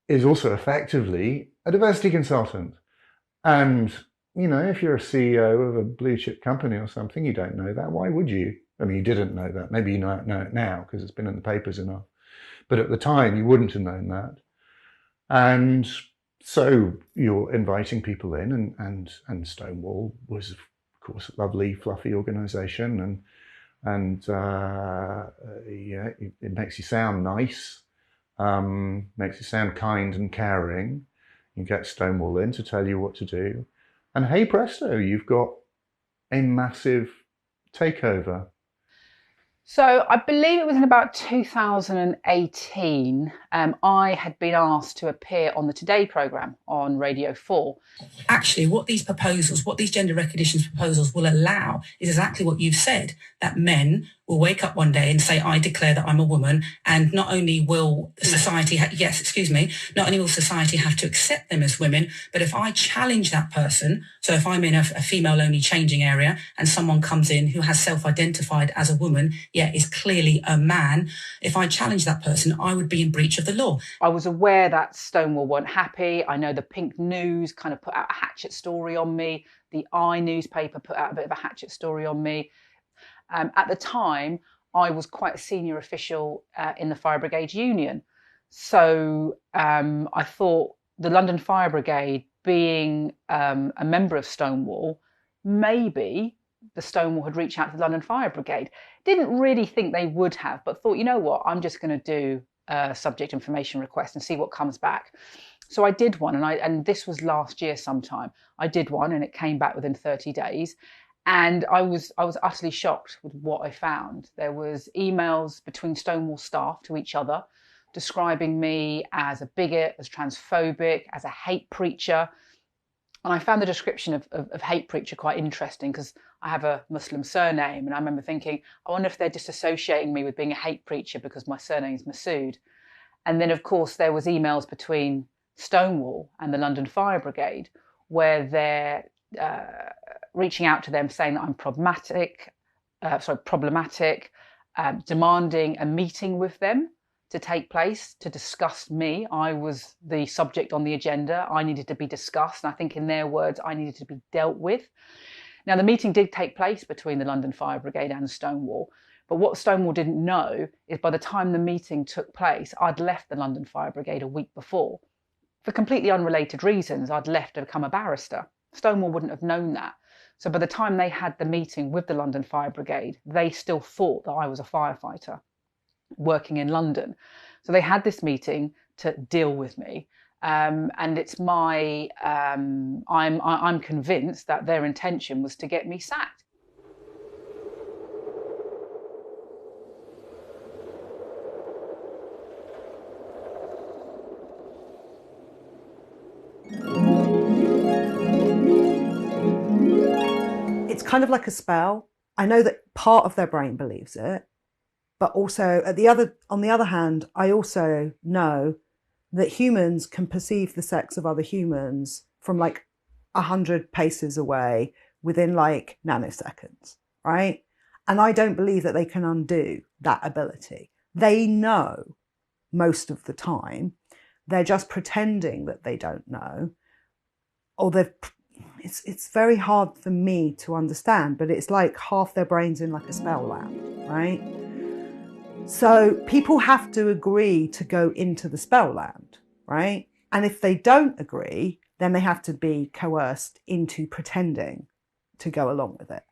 is also effectively a diversity consultant? And, if you're a CEO of a blue chip company or something, you don't know that. Why would you? I mean, you didn't know that. Maybe you know it now because it's been in the papers enough. But at the time, you wouldn't have known that. And so you're inviting people in, and Stonewall was, of course, a lovely, fluffy organisation, and it makes you sound nice, makes you sound kind and caring. You get Stonewall in to tell you what to do, and hey presto, you've got a massive takeover. So I believe it was in about 2018, I had been asked to appear on the Today programme on Radio 4. Actually, what these gender recognition proposals will allow is exactly what you've said, that men will wake up one day and say, I declare that I'm a woman, and not only will society, not only will society have to accept them as women, but if I challenge that person, so if I'm in a female-only changing area and someone comes in who has self-identified as a woman, yet is clearly a man, if I challenge that person, I would be in breach of the law. I was aware that Stonewall weren't happy. I know the Pink News kind of put out a hatchet story on me. The I newspaper put out a bit of a hatchet story on me. At the time, I was quite a senior official in the Fire Brigade Union. So I thought the London Fire Brigade, being a member of Stonewall, maybe the Stonewall had reached out to the London Fire Brigade. Didn't really think they would have, but thought, you know what, I'm just going to do a subject information request and see what comes back. So I did one, and this was last year sometime. I did one and it came back within 30 days. And I was utterly shocked with what I found. There was emails between Stonewall staff to each other describing me as a bigot, as transphobic, as a hate preacher. And I found the description of hate preacher quite interesting because I have a Muslim surname. And I remember thinking, I wonder if they're disassociating me with being a hate preacher because my surname is Masood. And then, of course, there was emails between Stonewall and the London Fire Brigade where they're reaching out to them saying that I'm problematic, demanding a meeting with them to take place to discuss me. I was the subject on the agenda. I needed to be discussed. And I think in their words, I needed to be dealt with. Now, the meeting did take place between the London Fire Brigade and Stonewall. But what Stonewall didn't know is by the time the meeting took place, I'd left the London Fire Brigade a week before. For completely unrelated reasons, I'd left to become a barrister. Stonewall wouldn't have known that. So by the time they had the meeting with the London Fire Brigade, they still thought that I was a firefighter working in London. So they had this meeting to deal with me. And it's my, I'm convinced that their intention was to get me sacked. It's kind of like a spell. I know that part of their brain believes it, but also on the other hand, I also know that humans can perceive the sex of other humans from like 100 paces away within like nanoseconds, right? And I don't believe that they can undo that ability. They know most of the time. They're just pretending that they don't know, or it's very hard for me to understand, but it's like half their brain's in like a spell land, right? So people have to agree to go into the spell land, right? And if they don't agree, then they have to be coerced into pretending to go along with it.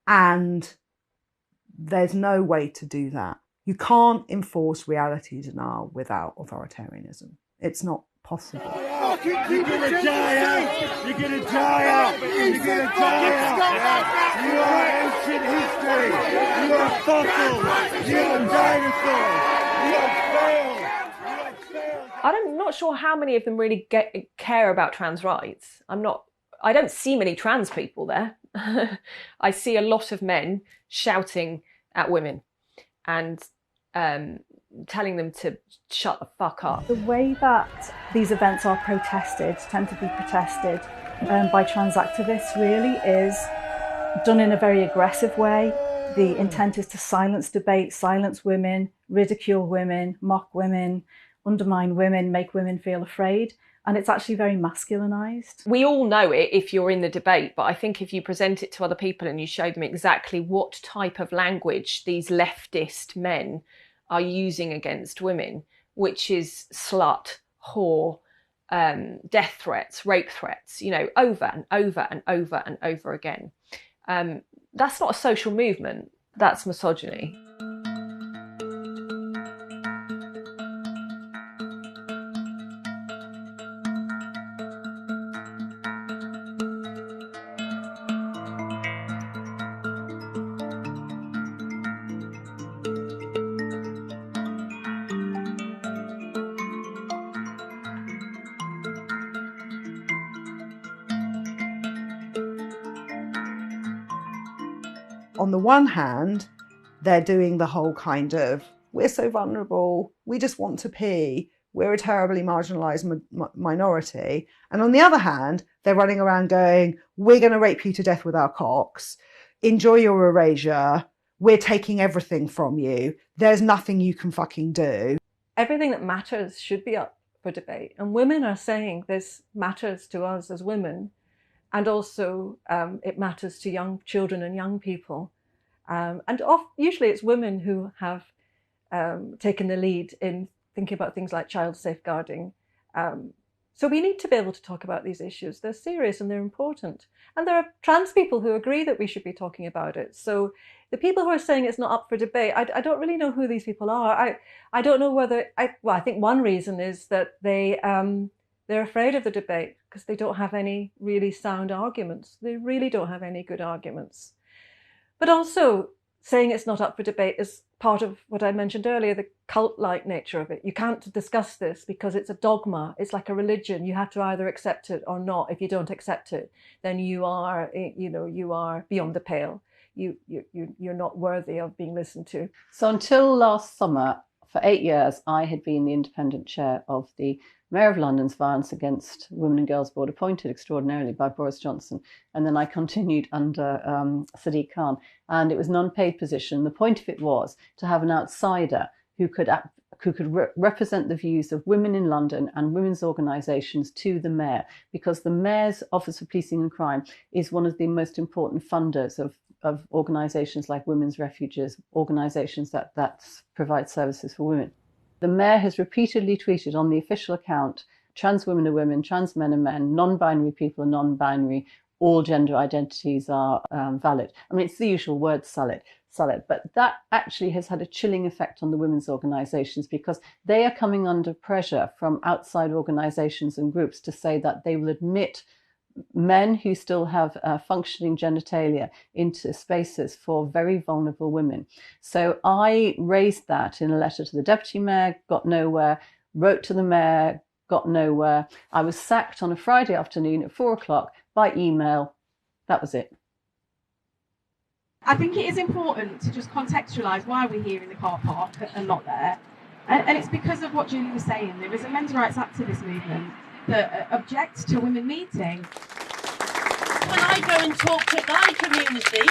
And there's no way to do that. You can't enforce reality denial without authoritarianism. It's not possible. You're gonna die out! You're gonna die out! You're gonna die out! You are ancient history! You are fossils! You are dinosaurs! You have failed! I'm not sure how many of them really care about trans rights. I don't see many trans people there. I see a lot of men shouting at women and telling them to shut the fuck up. The way that these events are protested, tend to be protested by trans activists, really is done in a very aggressive way. The intent is to silence debate, silence women, ridicule women, mock women, undermine women, make women feel afraid. And it's actually very masculinized. We all know it if you're in the debate, but I think if you present it to other people and you show them exactly what type of language these leftist men are using against women, which is slut, whore, death threats, rape threats, over and over and over and over again. That's not a social movement, that's misogyny. On the one hand, they're doing the whole kind of, we're so vulnerable, we just want to pee, we're a terribly marginalised minority. And on the other hand, they're running around going, we're going to rape you to death with our cocks, enjoy your erasure, we're taking everything from you, there's nothing you can fucking do. Everything that matters should be up for debate. And women are saying this matters to us as women. And also it matters to young children and young people. Usually it's women who have taken the lead in thinking about things like child safeguarding. So we need to be able to talk about these issues. They're serious and they're important. And there are trans people who agree that we should be talking about it. So the people who are saying it's not up for debate, I don't really know who these people are. I don't know whether, I think one reason is that they're afraid of the debate because they don't have any really sound arguments. They really don't have any good arguments. But also saying it's not up for debate is part of what I mentioned earlier, the cult-like nature of it. You can't discuss this because it's a dogma. It's like a religion. You have to either accept it or not. If you don't accept it, then you are beyond the pale. You're not worthy of being listened to. So until last summer, for 8 years, I had been the independent chair of the Mayor of London's Violence Against Women and Girls Board, appointed extraordinarily by Boris Johnson. And then I continued under Sadiq Khan. And it was an unpaid position. The point of it was to have an outsider who could represent the views of women in London and women's organisations to the mayor, because the mayor's Office for Policing and Crime is one of the most important funders of organisations like Women's Refuges, organisations that provide services for women. The mayor has repeatedly tweeted on the official account Trans women are women, trans men are men, non-binary people are non-binary, all gender identities are valid. I mean, it's the usual word salad, but that actually has had a chilling effect on the women's organisations, because they are coming under pressure from outside organisations and groups to say that they will admit men who still have functioning genitalia into spaces for very vulnerable women. So I raised that in a letter to the deputy mayor, got nowhere, wrote to the mayor, got nowhere. I was sacked on a Friday afternoon at 4 o'clock by email. That was it. I think it is important to just contextualise why we're here in the car park and not there. And it's because of what Julie was saying. There is a men's rights activist movement that objects to women meeting. When I go and talk to my community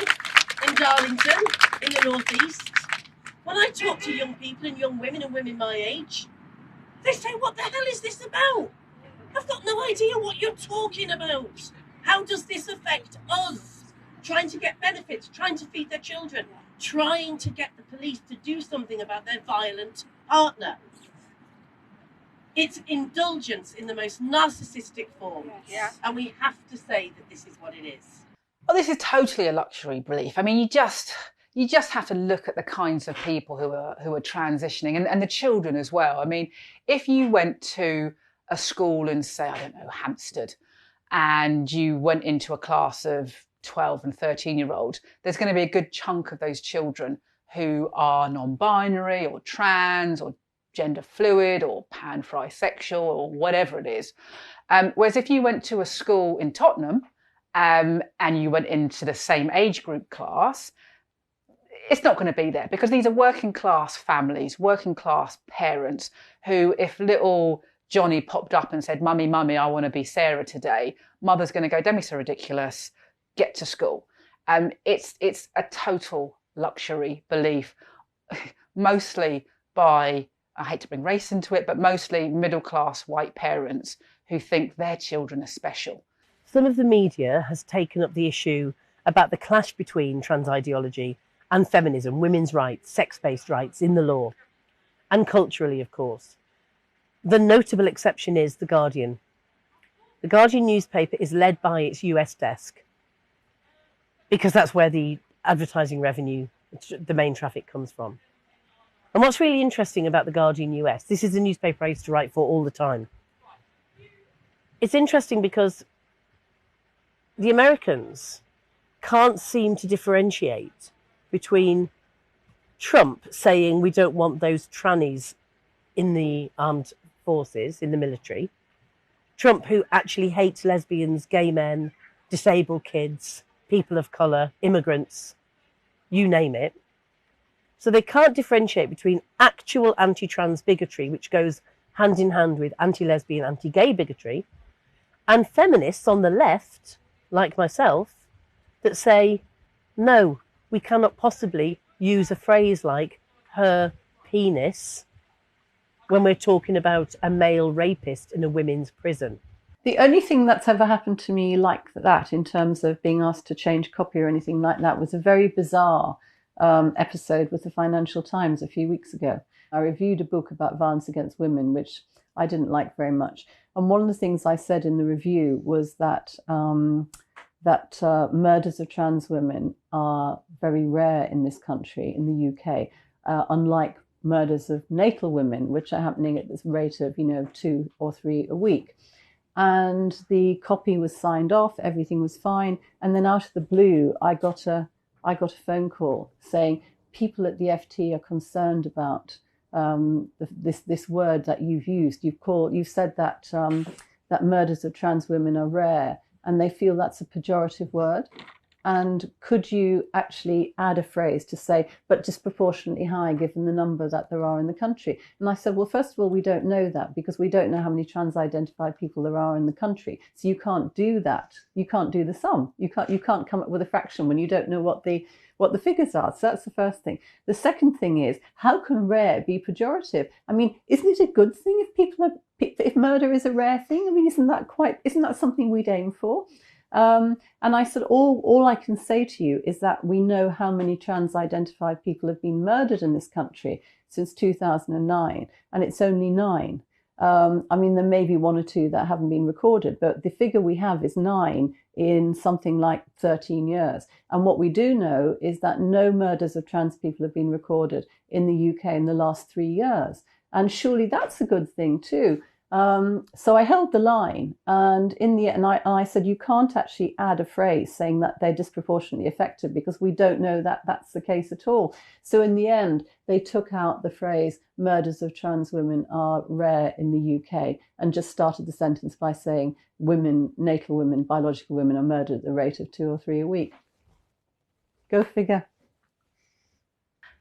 in Darlington, in the northeast, when I talk to young people and young women and women my age, they say, what the hell is this about? I've got no idea what you're talking about. How does this affect us? Trying to get benefits, trying to feed their children, trying to get the police to do something about their violent partner. It's indulgence in the most narcissistic form. Yeah. And we have to say that this is what it is. Well, this is totally a luxury belief. I mean, you just have to look at the kinds of people who are transitioning and the children as well. I mean, if you went to a school in, say, I don't know, Hampstead, and you went into a class of 12 and 13-year-old, there's going to be a good chunk of those children who are non-binary or trans or gender fluid or pan-trisexual or whatever it is. Whereas if you went to a school in Tottenham and you went into the same age group class, it's not going to be there, because these are working class families, working class parents who, if little Johnny popped up and said, Mummy, I want to be Sarah today, mother's going to go, don't be so ridiculous, get to school. It's a total luxury belief, mostly by, I hate to bring race into it, but mostly middle-class white parents who think their children are special. Some of the media has taken up the issue about the clash between trans ideology and feminism, women's rights, sex-based rights in the law, and culturally, of course. The notable exception is The Guardian. The Guardian newspaper is led by its US desk, because that's where the advertising revenue, the main traffic comes from. And what's really interesting about The Guardian US, this is a newspaper I used to write for all the time. It's interesting because the Americans can't seem to differentiate between Trump saying we don't want those trannies in the armed forces, in the military, Trump who actually hates lesbians, gay men, disabled kids, people of colour, immigrants, you name it. So they can't differentiate between actual anti-trans bigotry, which goes hand in hand with anti-lesbian, anti-gay bigotry, and feminists on the left, like myself, that say, no, we cannot possibly use a phrase like her penis when we're talking about a male rapist in a women's prison. The only thing that's ever happened to me like that, in terms of being asked to change copy or anything like that, was a very bizarre episode with the Financial Times a few weeks ago. I reviewed a book about violence against women, which I didn't like very much. And one of the things I said in the review was that murders of trans women are very rare in this country, in the UK, unlike murders of natal women, which are happening at this rate of, 2 or 3 a week. And the copy was signed off, everything was fine. And then out of the blue, I got a phone call saying people at the FT are concerned about this word that you've used. You've said that that murders of trans women are rare, and they feel that's a pejorative word. And could you actually add a phrase to say, but disproportionately high given the number that there are in the country? And I said, well, first of all, we don't know that, because we don't know how many trans-identified people there are in the country. So you can't do that. You can't do the sum. You can't come up with a fraction when you don't know what the figures are. So that's the first thing. The second thing is, how can rare be pejorative? I mean, isn't it a good thing if murder is a rare thing? I mean, isn't that something we'd aim for? And I said, all I can say to you is that we know how many trans-identified people have been murdered in this country since 2009, and it's only 9. I mean, there may be 1 or 2 that haven't been recorded, but the figure we have is 9 in something like 13 years. And what we do know is that no murders of trans people have been recorded in the UK in the last 3 years. And surely that's a good thing too. So I held the line, and in the end, I said, you can't actually add a phrase saying that they're disproportionately affected, because we don't know that that's the case at all. So in the end, they took out the phrase murders of trans women are rare in the UK and just started the sentence by saying women, natal women, biological women are murdered at the rate of 2 or 3 a week. Go figure.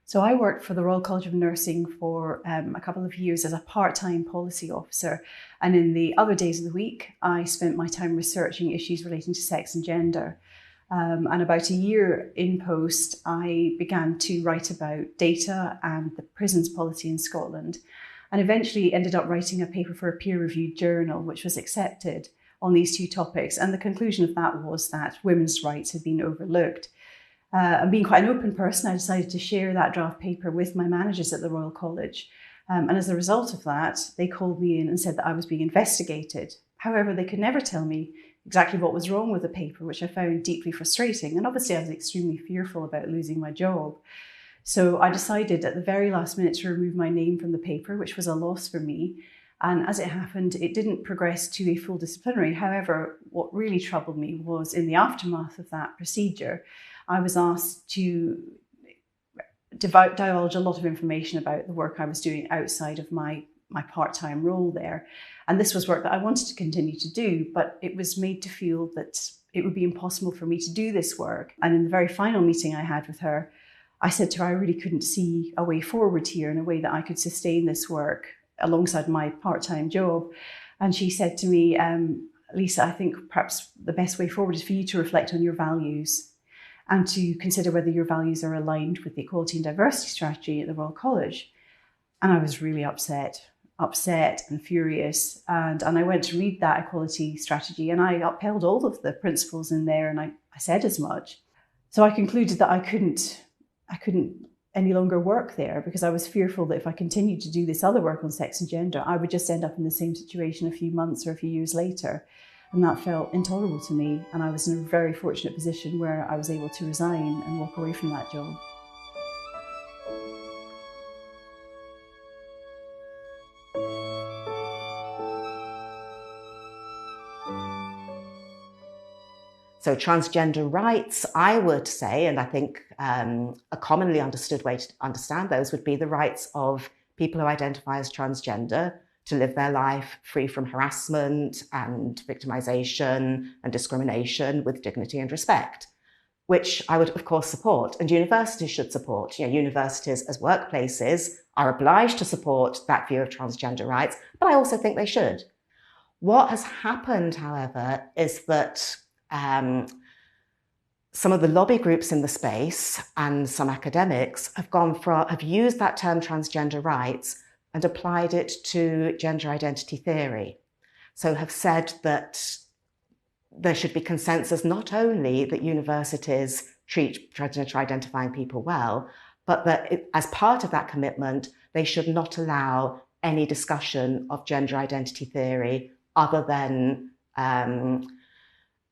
So I worked for the Royal College of Nursing for a couple of years as a part-time policy officer. And in the other days of the week, I spent my time researching issues relating to sex and gender. And about a year in post, I began to write about data and the prisons policy in Scotland, and eventually ended up writing a paper for a peer-reviewed journal, which was accepted on these 2 topics. And the conclusion of that was that women's rights had been overlooked. And being quite an open person, I decided to share that draft paper with my managers at the Royal College. And as a result of that, they called me in and said that I was being investigated. However, they could never tell me exactly what was wrong with the paper, which I found deeply frustrating. And obviously I was extremely fearful about losing my job. So I decided at the very last minute to remove my name from the paper, which was a loss for me. And as it happened, it didn't progress to a full disciplinary. However, what really troubled me was in the aftermath of that procedure, I was asked to divulge a lot of information about the work I was doing outside of my part-time role there. And this was work that I wanted to continue to do, but it was made to feel that it would be impossible for me to do this work. And in the very final meeting I had with her, I said to her, I really couldn't see a way forward here in a way that I could sustain this work alongside my part-time job. And she said to me, Lisa, I think perhaps the best way forward is for you to reflect on your values and to consider whether your values are aligned with the equality and diversity strategy at the Royal College. And I was really upset and furious. And I went to read that equality strategy, and I upheld all of the principles in there, and I said as much. So I concluded that I couldn't any longer work there, because I was fearful that if I continued to do this other work on sex and gender, I would just end up in the same situation a few months or a few years later. And that felt intolerable to me. And I was in a very fortunate position where I was able to resign and walk away from that job. So transgender rights, I would say, and I think a commonly understood way to understand those would be the rights of people who identify as transgender to live their life free from harassment and victimization and discrimination with dignity and respect, which I would, of course, support, and universities should support. You know, universities as workplaces are obliged to support that view of transgender rights, but I also think they should. What has happened, however, is that some of the lobby groups in the space and some academics have used that term transgender rights and applied it to gender identity theory. So have said that there should be consensus not only that universities treat transgender identifying people well, but that as part of that commitment, they should not allow any discussion of gender identity theory other than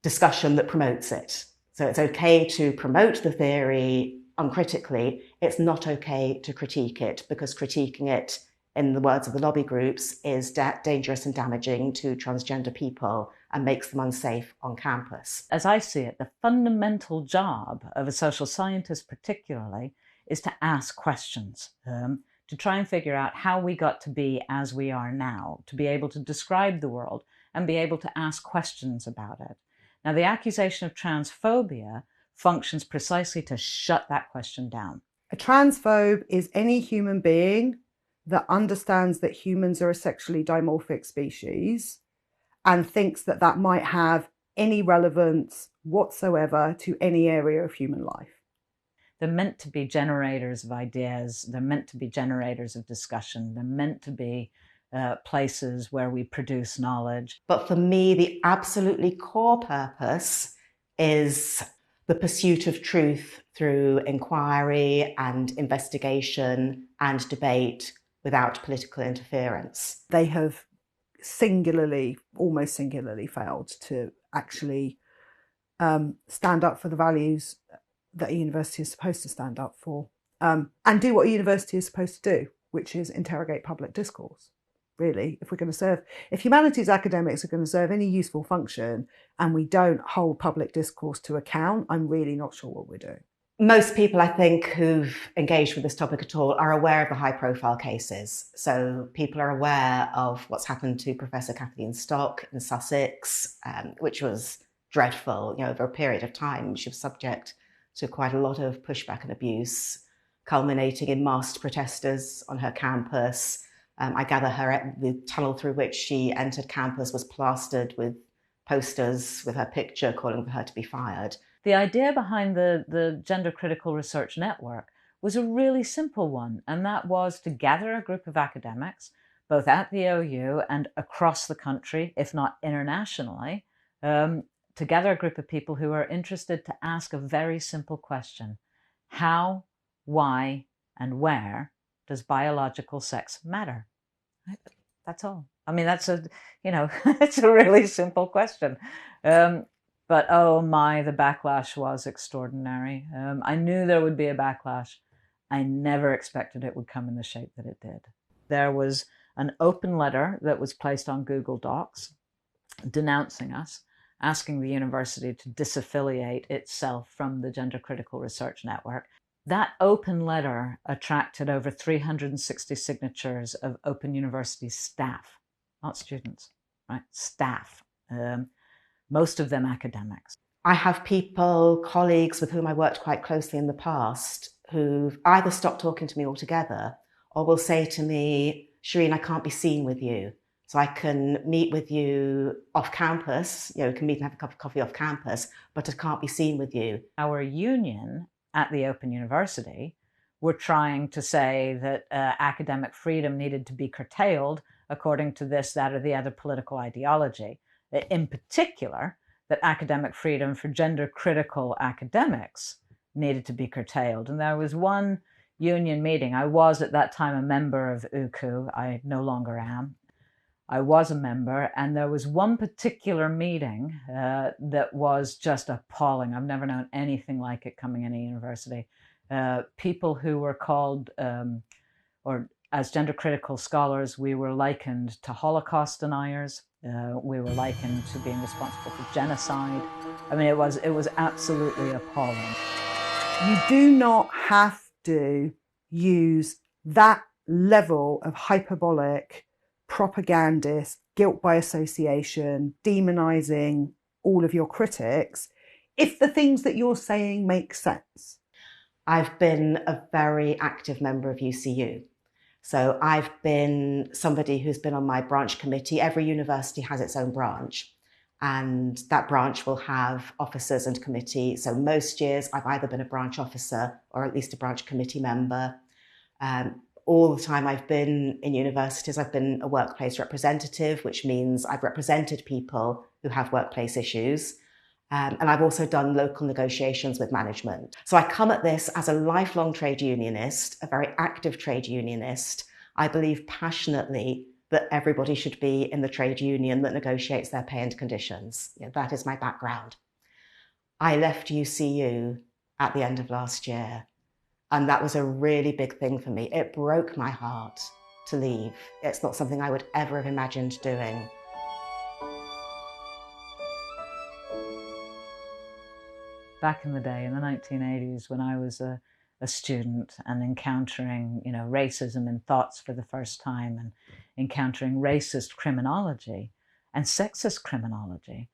discussion that promotes it. So it's okay to promote the theory uncritically. It's not okay to critique it, because critiquing it, in the words of the lobby groups, is dangerous and damaging to transgender people and makes them unsafe on campus. As I see it, the fundamental job of a social scientist particularly is to ask questions, to try and figure out how we got to be as we are now, to be able to describe the world and be able to ask questions about it. Now, the accusation of transphobia functions precisely to shut that question down. A transphobe is any human being that understands that humans are a sexually dimorphic species and thinks that that might have any relevance whatsoever to any area of human life. They're meant to be generators of ideas. They're meant to be generators of discussion. They're meant to be places where we produce knowledge. But for me, the absolutely core purpose is the pursuit of truth through inquiry and investigation and debate without political interference. They have almost singularly failed to actually stand up for the values that a university is supposed to stand up for, and do what a university is supposed to do, which is interrogate public discourse. Really, if humanities academics are going to serve any useful function and we don't hold public discourse to account, I'm really not sure what we're doing. Most people, I think, who've engaged with this topic at all are aware of the high-profile cases. So people are aware of what's happened to Professor Kathleen Stock in Sussex, which was dreadful. Over a period of time, she was subject to quite a lot of pushback and abuse, culminating in masked protesters on her campus. I gather the tunnel through which she entered campus was plastered with posters with her picture calling for her to be fired. The idea behind the Gender Critical Research Network was a really simple one, and that was to gather a group of academics, both at the OU and across the country, if not internationally, to gather a group of people who are interested to ask a very simple question: how, why, and where does biological sex matter? Right? That's all. I mean, that's it's a really simple question. But oh my, the backlash was extraordinary. I knew there would be a backlash. I never expected it would come in the shape that it did. There was an open letter that was placed on Google Docs denouncing us, asking the university to disaffiliate itself from the Gender Critical Research Network. That open letter attracted over 360 signatures of Open University staff, not students, right? Staff, most of them academics. I have people, colleagues with whom I worked quite closely in the past, who've either stopped talking to me altogether or will say to me, Shireen, I can't be seen with you. So I can meet with you off campus, we can meet and have a cup of coffee off campus, but I can't be seen with you. Our union at the Open University were trying to say that academic freedom needed to be curtailed according to this, that, or the other political ideology. In particular, that academic freedom for gender-critical academics needed to be curtailed. And there was one union meeting. I was at that time a member of UCU. I no longer am. I was a member, and there was one particular meeting that was just appalling. I've never known anything like it coming in a university. People who were called, or as gender critical scholars, we were likened to Holocaust deniers. We were likened to being responsible for genocide. I mean, it was absolutely appalling. You do not have to use that level of hyperbolic, propagandist, guilt by association, demonizing all of your critics, if the things that you're saying make sense. I've been a very active member of UCU. So I've been somebody who's been on my branch committee. Every university has its own branch, and that branch will have officers and committee. So most years I've either been a branch officer or at least a branch committee member. All the time I've been in universities, I've been a workplace representative, which means I've represented people who have workplace issues. And I've also done local negotiations with management. So I come at this as a lifelong trade unionist, a very active trade unionist. I believe passionately that everybody should be in the trade union that negotiates their pay and conditions. That is my background. I left UCU at the end of last year, and that was a really big thing for me. It broke my heart to leave. It's not something I would ever have imagined doing. Back in the day, in the 1980s, when I was a student and encountering, racism in thoughts for the first time, and encountering racist criminology and sexist criminology,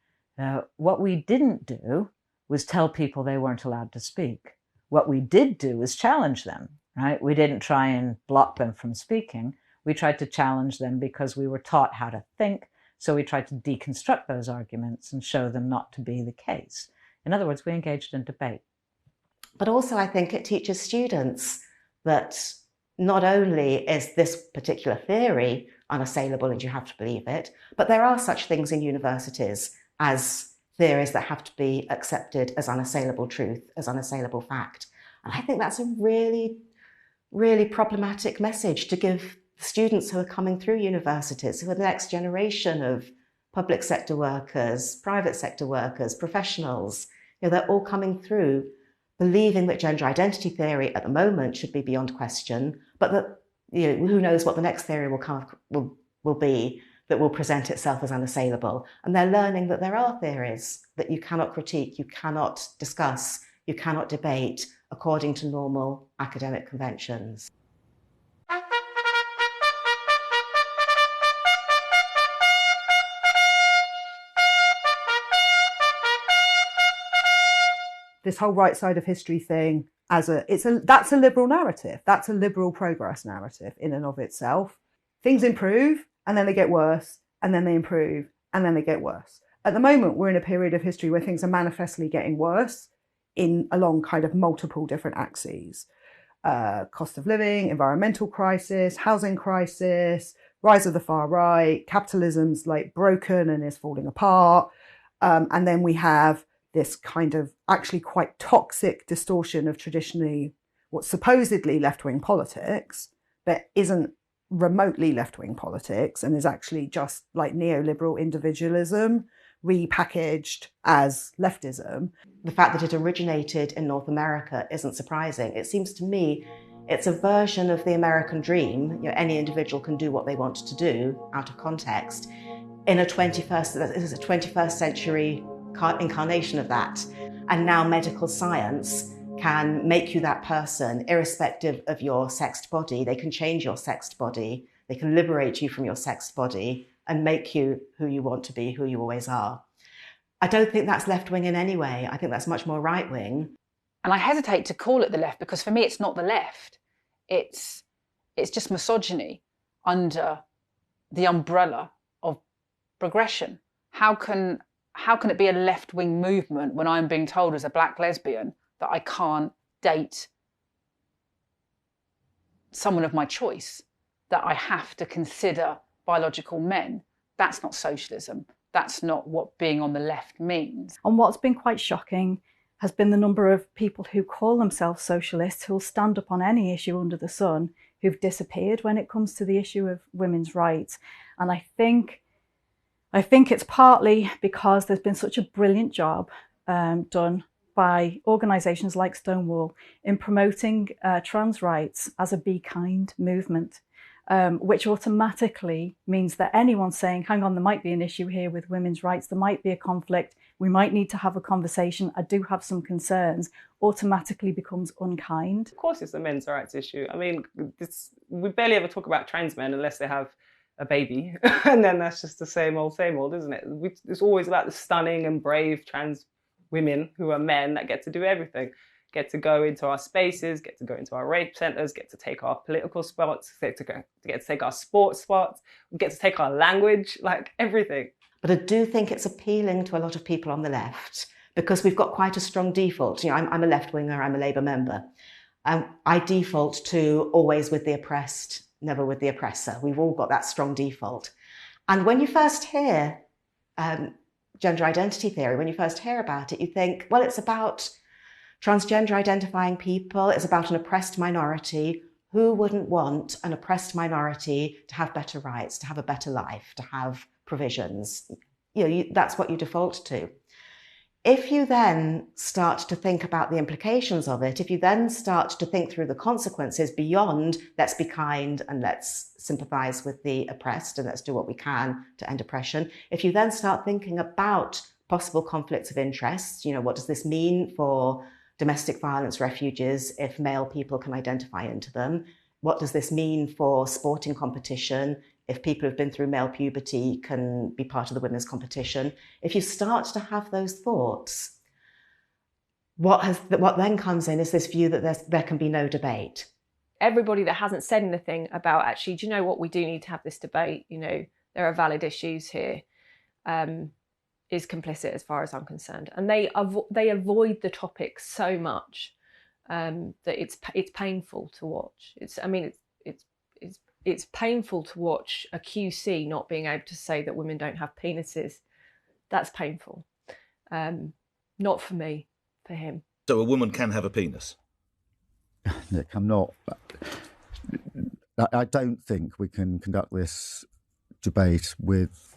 what we didn't do was tell people they weren't allowed to speak. What we did do is challenge them, right? We didn't try and block them from speaking. We tried to challenge them because we were taught how to think. So we tried to deconstruct those arguments and show them not to be the case. In other words, we engaged in debate. But also I think it teaches students that not only is this particular theory unassailable and you have to believe it, but there are such things in universities as theories that have to be accepted as unassailable truth, as unassailable fact. And I think that's a really, really problematic message to give students who are coming through universities, who are the next generation of public sector workers, private sector workers, professionals. They're all coming through believing that gender identity theory at the moment should be beyond question, but that who knows what the next theory will be that will present itself as unassailable. And they're learning that there are theories that you cannot critique, you cannot discuss, you cannot debate according to normal academic conventions. This whole right side of history thing, that's a liberal narrative. That's a liberal progress narrative in and of itself. Things improve and then they get worse, and then they improve and then they get worse. At the moment, we're in a period of history where things are manifestly getting worse along kind of multiple different axes. Cost of living, environmental crisis, housing crisis, rise of the far right, capitalism's like broken and is falling apart. And then we have this kind of actually quite toxic distortion of traditionally what's supposedly left-wing politics, but isn't remotely left-wing politics and is actually just like neoliberal individualism repackaged as leftism. The fact that it originated in North America isn't surprising. It seems to me it's a version of the American dream. Any individual can do what they want to do out of context. In a 21st century incarnation of that. And now medical science can make you that person irrespective of your sexed body. They can change your sexed body. They can liberate you from your sexed body and make you who you want to be, who you always are. I don't think that's left-wing in any way. I think that's much more right-wing. And I hesitate to call it the left because for me it's not the left. It's just misogyny under the umbrella of progression. How can it be a left-wing movement when I'm being told as a black lesbian that I can't date someone of my choice, that I have to consider biological men? That's not socialism. That's not what being on the left means. And what's been quite shocking has been the number of people who call themselves socialists, who'll stand up on any issue under the sun, who've disappeared when it comes to the issue of women's rights. And I think it's partly because there's been such a brilliant job done by organisations like Stonewall in promoting trans rights as a Be Kind movement, which automatically means that anyone saying, hang on, there might be an issue here with women's rights, there might be a conflict, we might need to have a conversation, I do have some concerns, automatically becomes unkind. Of course it's a men's rights issue. I mean, we barely ever talk about trans men unless they have a baby, and then that's just the same old, isn't it? It's always about the stunning and brave trans women who are men that get to do everything, get to go into our spaces, get to go into our rape centres, get to take our political spots, get to take our sports spots, get to take our language, like everything. But I do think it's appealing to a lot of people on the left because we've got quite a strong default. I'm a left-winger, I'm a Labour member. I default to always with the oppressed, never with the oppressor. We've all got that strong default. And when you first hear gender identity theory, when you first hear about it, you think, well, it's about transgender identifying people, it's about an oppressed minority. Who wouldn't want an oppressed minority to have better rights, to have a better life, to have provisions? That's what you default to. If you then start to think about the implications of it, if you then start to think through the consequences beyond let's be kind and let's sympathise with the oppressed and let's do what we can to end oppression, if you then start thinking about possible conflicts of interest, what does this mean for domestic violence refuges if male people can identify into them? What does this mean for sporting competition if people who've been through male puberty can be part of the women's competition? If you start to have those thoughts, what then comes in is this view that there can be no debate. Everybody that hasn't said anything about actually, do you know what, we do need to have this debate, there are valid issues here, is complicit as far as I'm concerned. And they avoid the topic so much that it's painful to watch. It's painful to watch a QC not being able to say that women don't have penises. That's painful. Not for me, for him. So a woman can have a penis? Look, I'm not I don't think we can conduct this debate with,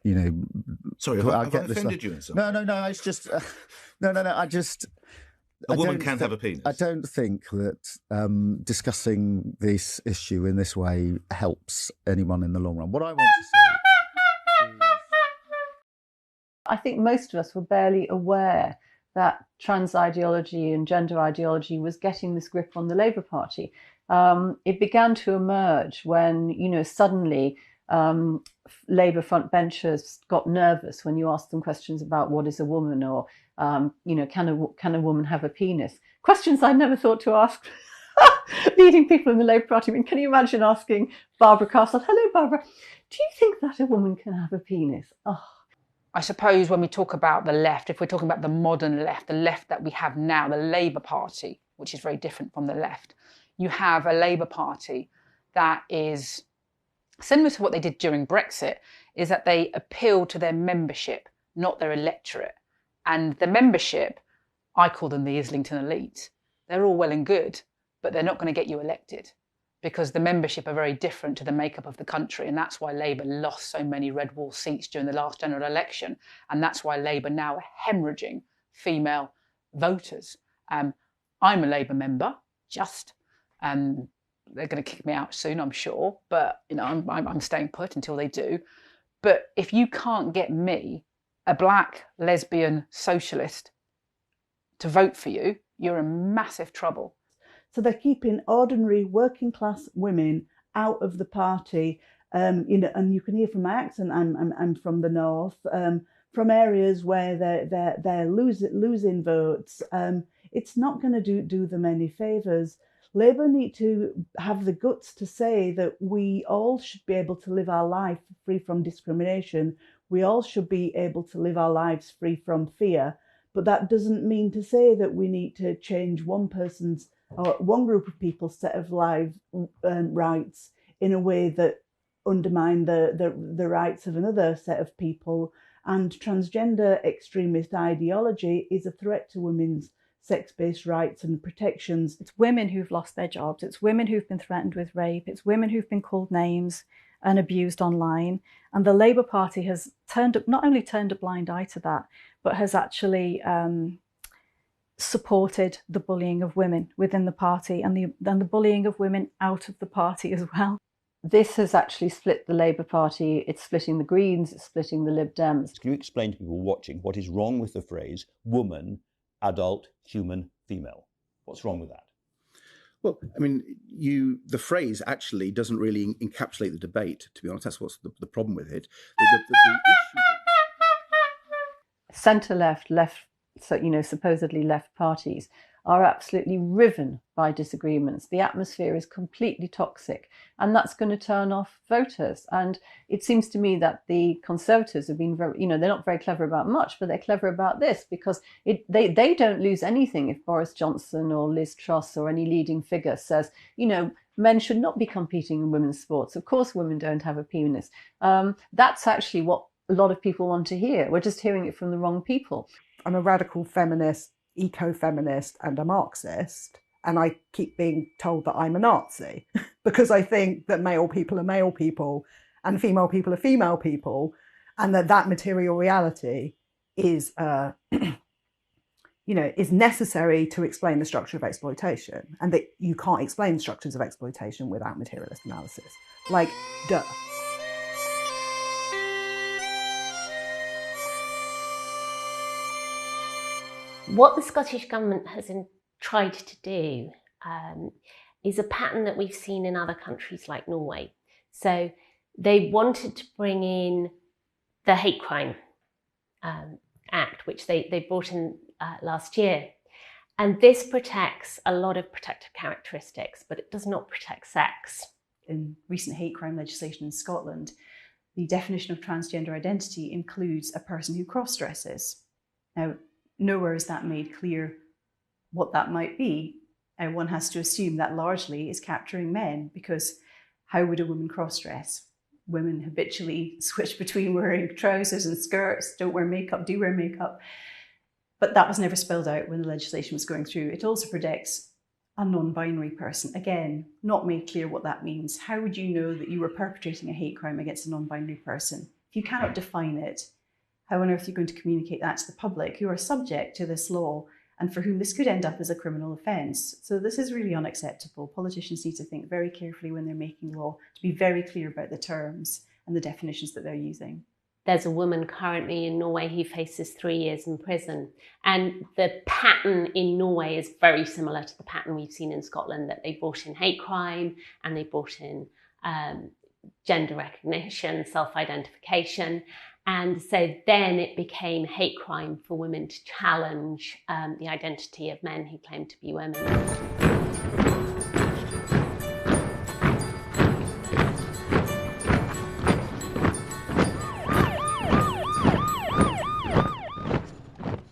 you know. Sorry, have I offended you in some way? No. It's just no. I just. A woman can have a penis. I don't think that discussing this issue in this way helps anyone in the long run. What I want to say is, I think most of us were barely aware that trans ideology and gender ideology was getting this grip on the Labour Party. It began to emerge when, you know, suddenly Labour frontbenchers got nervous when you asked them questions about what is a woman, or you know, can a woman have a penis? Questions I'd never thought to ask leading people in the Labour Party. I mean, can you imagine asking Barbara Castle, "Hello, Barbara, do you think that a woman can have a penis?" Oh. I suppose when we talk about the left, if we're talking about the modern left, the left that we have now, the Labour Party, which is very different from the left, you have a Labour Party that is similar to what they did during Brexit, is that they appeal to their membership, not their electorate. And the membership, I call them the Islington elite. They're all well and good, but they're not going to get you elected, because the membership are very different to the makeup of the country. And that's why Labour lost so many red wall seats during the last general election. And that's why Labour now are hemorrhaging female voters. I'm a Labour member, they're going to kick me out soon, I'm sure. But, you know, I'm staying put until they do. But if you can't get me, a black, lesbian, socialist, to vote for you, you're in massive trouble. So they're keeping ordinary working class women out of the party. You know, and you can hear from my accent, I'm from the north, from areas where they're losing votes. It's not going to do them any favours. Labour need to have the guts to say that we all should be able to live our life free from discrimination. We all should be able to live our lives free from fear. But that doesn't mean to say that we need to change one person's or one group of people's set of rights in a way that undermine the rights of another set of people. And transgender extremist ideology is a threat to women's sex-based rights and protections. It's women who've lost their jobs. It's women who've been threatened with rape. It's women who've been called names and abused online. And the Labour Party has not only turned a blind eye to that, but has actually supported the bullying of women within the party and the bullying of women out of the party as well. This has actually split the Labour Party. It's splitting the Greens, it's splitting the Lib Dems. Can you explain to people watching what is wrong with the phrase woman, adult, human, female? What's wrong with that? Well, I mean, the phrase actually doesn't really encapsulate the debate, to be honest. That's what's the problem with it. The issue... Centre-left, so, you know, supposedly left parties are absolutely riven by disagreements. The atmosphere is completely toxic, and that's going to turn off voters. And it seems to me that the Conservatives have been very, you know, they're not very clever about much, but they're clever about this, because they don't lose anything if Boris Johnson or Liz Truss or any leading figure says, you know, men should not be competing in women's sports. Of course, women don't have a penis. That's actually what a lot of people want to hear. We're just hearing it from the wrong people. I'm a radical feminist, eco-feminist, and a Marxist, and I keep being told that I'm a Nazi because I think that male people are male people and female people are female people, and that material reality is, you know, is necessary to explain the structure of exploitation, and that you can't explain structures of exploitation without materialist analysis. Like, duh. What the Scottish Government has tried to do is a pattern that we've seen in other countries like Norway. So they wanted to bring in the Hate Crime Act, which they brought in last year. And this protects a lot of protective characteristics, but it does not protect sex. In recent hate crime legislation in Scotland, the definition of transgender identity includes a person who cross-dresses. Now, nowhere is that made clear what that might be. And one has to assume that largely is capturing men, because how would a woman cross-dress? Women habitually switch between wearing trousers and skirts, don't wear makeup, do wear makeup. But that was never spelled out when the legislation was going through. It also protects a non-binary person? Again, not made clear what that means. How would you know that you were perpetrating a hate crime against a non-binary person? If you cannot define it, how on earth are you going to communicate that to the public who are subject to this law and for whom this could end up as a criminal offence? So this is really unacceptable. Politicians need to think very carefully when they're making law, to be very clear about the terms and the definitions that they're using. There's a woman currently in Norway who faces 3 years in prison. And the pattern in Norway is very similar to the pattern we've seen in Scotland, that they brought in hate crime and they brought in gender recognition, self-identification. And so then it became hate crime for women to challenge the identity of men who claim to be women.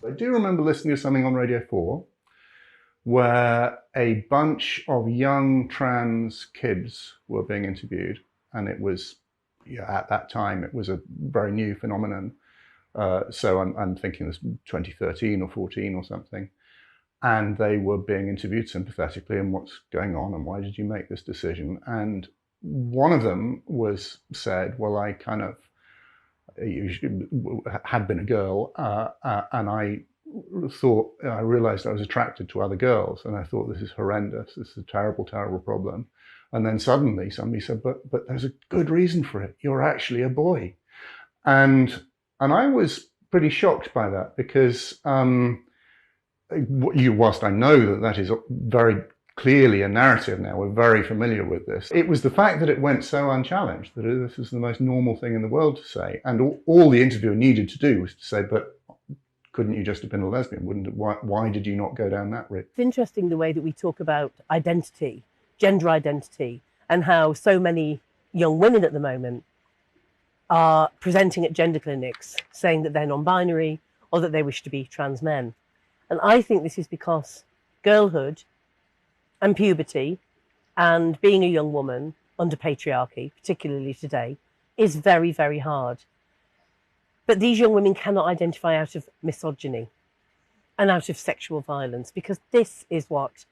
I do remember listening to something on Radio 4 where a bunch of young trans kids were being interviewed, and it was, at that time, it was a very new phenomenon. So I'm thinking it was 2013 or 14 or something. And they were being interviewed sympathetically, and what's going on, and why did you make this decision? And one of them said, well, I kind of had been a girl, and I realized I was attracted to other girls, and I thought, this is horrendous, this is a terrible, terrible problem. And then suddenly somebody said, but there's a good reason for it. You're actually a boy. And I was pretty shocked by that, because whilst I know that is very clearly a narrative now, we're very familiar with this, it was the fact that it went so unchallenged, that this is the most normal thing in the world to say. And all the interviewer needed to do was to say, but couldn't you just have been a lesbian? Why did you not go down that route? It's interesting the way that we talk about identity, gender identity, and how so many young women at the moment are presenting at gender clinics saying that they're non-binary or that they wish to be trans men. And I think this is because girlhood and puberty and being a young woman under patriarchy, particularly today, is very, very hard. But these young women cannot identify out of misogyny and out of sexual violence, because this is what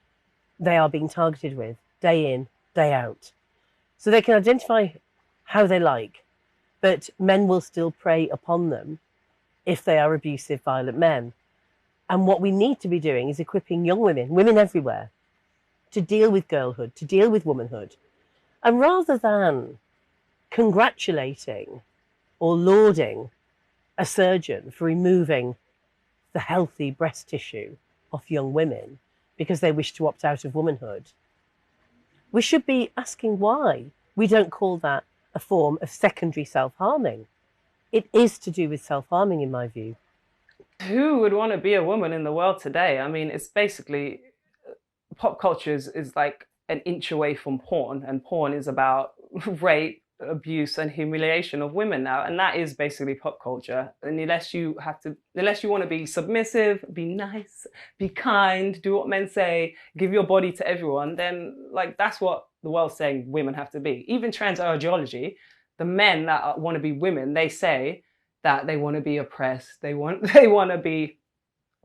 they are being targeted with day in, day out. So they can identify how they like, but men will still prey upon them if they are abusive, violent men. And what we need to be doing is equipping young women, women everywhere, to deal with girlhood, to deal with womanhood. And rather than congratulating or lauding a surgeon for removing the healthy breast tissue of young women because they wish to opt out of womanhood, we should be asking why we don't call that a form of secondary self-harming. It is to do with self-harming, in my view. Who would want to be a woman in the world today? I mean, it's basically, pop culture is like an inch away from porn, and porn is about rape, abuse and humiliation of women now, and that is basically pop culture. And unless you want to be submissive, be nice, be kind, do what men say, give your body to everyone, then like that's what the world's saying women have to be. Even trans ideology, the men that want to be women, they say that they want to be oppressed, they want to be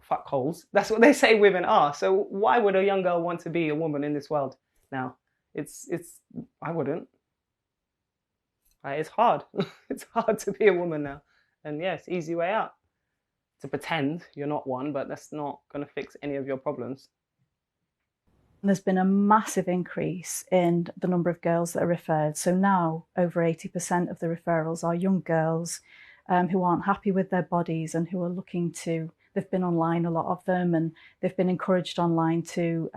fuckholes. That's what they say women are. So why would a young girl want to be a woman in this world now? I wouldn't. It's hard. It's hard to be a woman now. And yeah, it's an easy way out. To pretend you're not one, but that's not going to fix any of your problems. There's been a massive increase in the number of girls that are referred. So now over 80% of the referrals are young girls who aren't happy with their bodies and who are looking to, they've been online, a lot of them, and they've been encouraged online to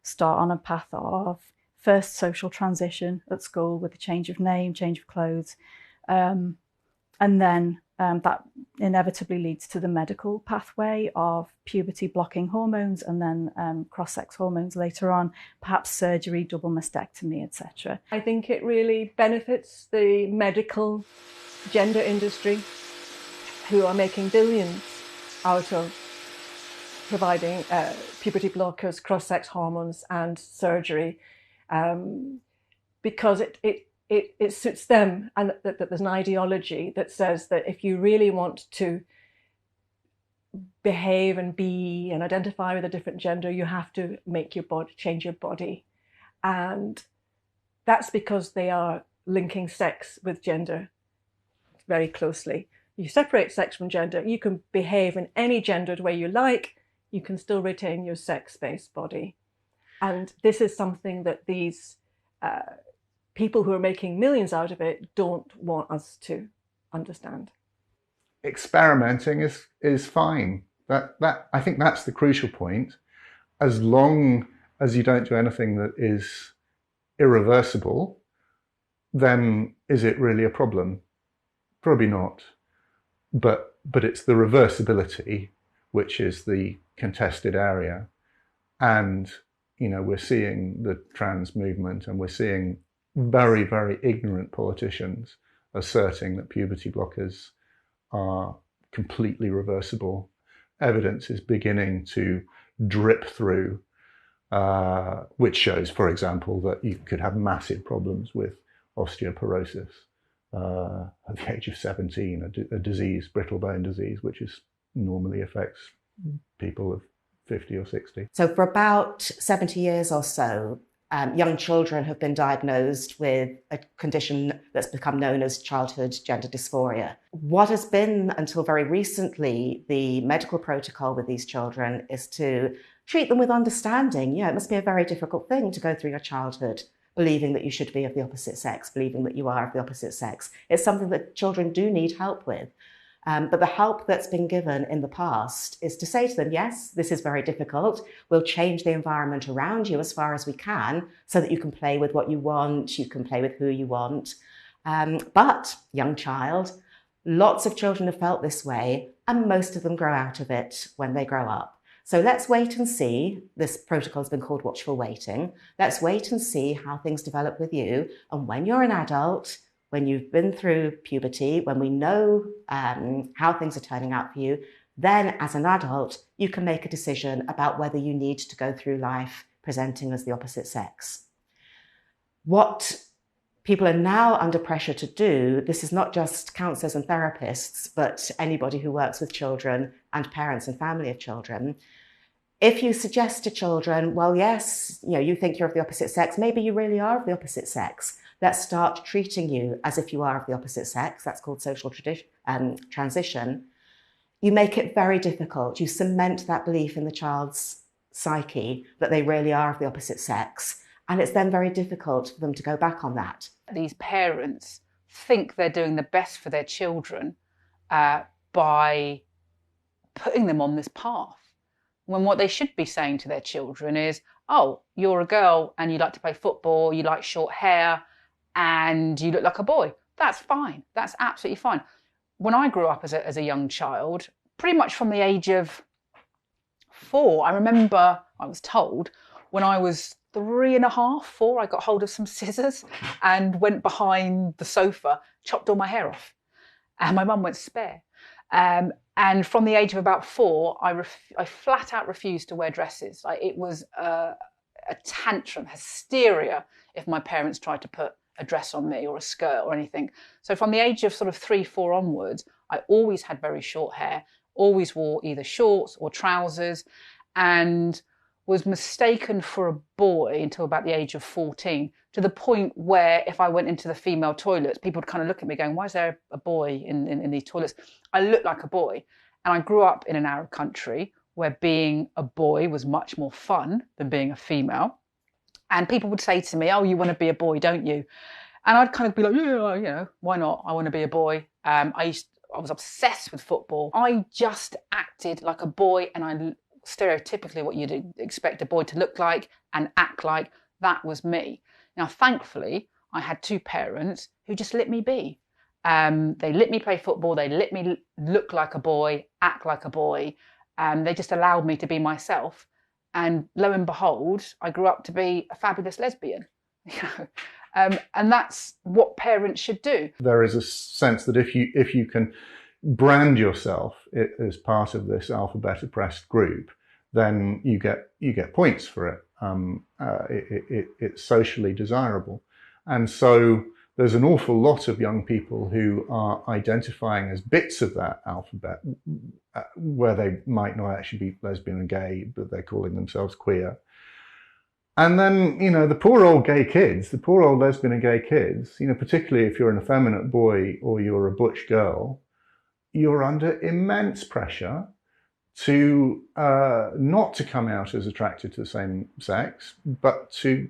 start on a path of first social transition at school with a change of name, change of clothes, and then that inevitably leads to the medical pathway of puberty blocking hormones and then cross-sex hormones later on, perhaps surgery, double mastectomy, etc. I think it really benefits the medical gender industry, who are making billions out of providing puberty blockers, cross-sex hormones and surgery, because it suits them, and that there's an ideology that says that if you really want to behave and be and identify with a different gender, you have to make your body, change your body. And that's because they are linking sex with gender very closely. You separate sex from gender, you can behave in any gendered way you like, you can still retain your sex-based body. And this is something that these people who are making millions out of it don't want us to understand. Experimenting is fine. That I think that's the crucial point. As long as you don't do anything that is irreversible, then is it really a problem? Probably not. But it's the reversibility which is the contested area. And we're seeing the trans movement, and we're seeing very, very ignorant politicians asserting that puberty blockers are completely reversible. Evidence is beginning to drip through, which shows, for example, that you could have massive problems with osteoporosis at the age of 17, a disease, brittle bone disease, which normally affects people of 50 or 60. So for about 70 years or so, young children have been diagnosed with a condition that's become known as childhood gender dysphoria. What has been, until very recently, the medical protocol with these children is to treat them with understanding. It must be a very difficult thing to go through your childhood believing that you should be of the opposite sex, believing that you are of the opposite sex. It's something that children do need help with. But the help that's been given in the past is to say to them, yes, this is very difficult. We'll change the environment around you as far as we can so that you can play with what you want, you can play with who you want. But, young child, lots of children have felt this way, and most of them grow out of it when they grow up. So let's wait and see. This protocol has been called watchful waiting. Let's wait and see how things develop with you. And when you're an adult, when you've been through puberty, when we know how things are turning out for you, then as an adult, you can make a decision about whether you need to go through life presenting as the opposite sex. What people are now under pressure to do, this is not just counsellors and therapists, but anybody who works with children and parents and family of children. If you suggest to children, well, yes, you think you're of the opposite sex, maybe you really are of the opposite sex. Let's start treating you as if you are of the opposite sex. That's called social transition. You make it very difficult. You cement that belief in the child's psyche that they really are of the opposite sex. And it's then very difficult for them to go back on that. These parents think they're doing the best for their children by putting them on this path, when what they should be saying to their children is, oh, you're a girl and you like to play football, you like short hair, and you look like a boy. That's fine. That's absolutely fine. When I grew up as a young child, pretty much from the age of 4, I remember I was told when I was 3.5, 4, I got hold of some scissors and went behind the sofa, chopped all my hair off. And my mum went spare. And from the age of about 4, I flat out refused to wear dresses. It was a tantrum, hysteria, if my parents tried to put a dress on me or a skirt or anything. So from the age of sort of 3, 4 onwards, I always had very short hair, always wore either shorts or trousers, and was mistaken for a boy until about the age of 14, to the point where if I went into the female toilets, people would kind of look at me going, why is there a boy in these toilets? I looked like a boy. And I grew up in an Arab country where being a boy was much more fun than being a female. And people would say to me, oh, you want to be a boy, don't you? And I'd kind of be like, yeah, why not? I want to be a boy. I was obsessed with football. I just acted like a boy, and I stereotypically what you'd expect a boy to look like and act like. That was me. Now, thankfully, I had 2 parents who just let me be. They let me play football. They let me look like a boy, act like a boy. They just allowed me to be myself. And lo and behold, I grew up to be a fabulous lesbian. And that's what parents should do. There is a sense that if you can brand yourself as part of this alphabet oppressed group, then you get points for it. It's socially desirable, and so there's an awful lot of young people who are identifying as bits of that alphabet, where they might not actually be lesbian and gay, but they're calling themselves queer. And then, you know, the poor old gay kids, the poor old lesbian and gay kids, you know, particularly if you're an effeminate boy or you're a butch girl, you're under immense pressure to not to come out as attracted to the same sex, but to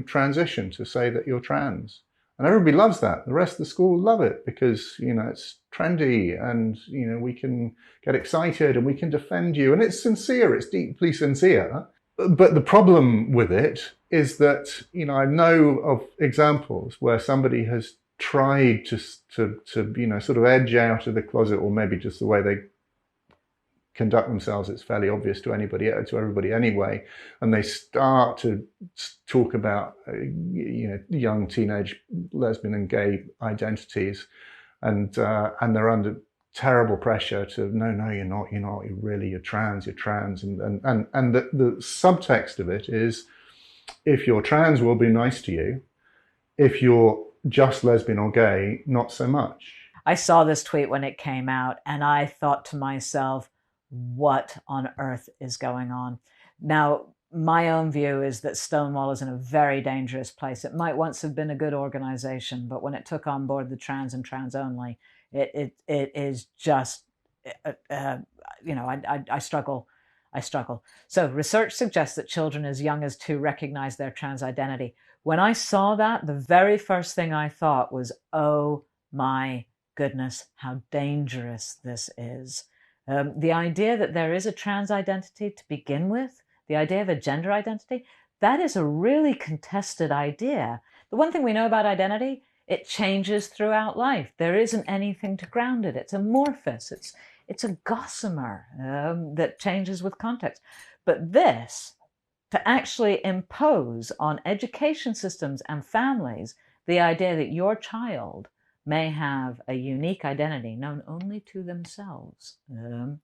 transition, to say that you're trans. And everybody loves that. The rest of the school love it because, you know, it's trendy and, you know, we can get excited and we can defend you. And it's sincere, it's deeply sincere. But the problem with it is that, you know, I know of examples where somebody has tried to you know, sort of edge out of the closet, or maybe just the way they conduct themselves, it's fairly obvious to everybody anyway, and they start to talk about you know, young teenage lesbian and gay identities, and they're under terrible pressure to no you're trans, and the subtext of it is, if you're trans, we'll be nice to you. If you're just lesbian or gay, not so much. I saw this tweet when it came out and I thought to myself, what on earth is going on? Now, my own view is that Stonewall is in a very dangerous place. It might once have been a good organization, but when it took on board the trans and trans only, it is just, you know, I struggle. So research suggests that children as young as 2 recognize their trans identity. When I saw that, the very first thing I thought was, oh my goodness, how dangerous this is. The idea that there is a trans identity to begin with, the idea of a gender identity, that is a really contested idea. The one thing we know about identity, it changes throughout life. There isn't anything to ground it. It's amorphous. It's a gossamer that changes with context. But this, to actually impose on education systems and families the idea that your child may have a unique identity known only to themselves, and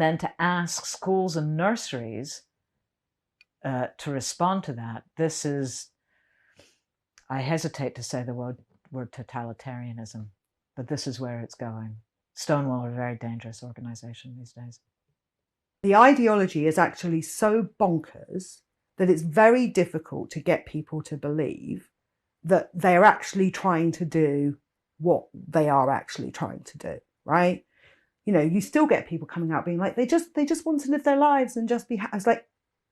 then to ask schools and nurseries to respond to that, this is, I hesitate to say the word totalitarianism, but this is where it's going. Stonewall are a very dangerous organization these days. The ideology is actually so bonkers that it's very difficult to get people to believe that they're actually trying to do what they are actually trying to do, right? You know, you still get people coming out being like, they just want to live their lives and just be It's like,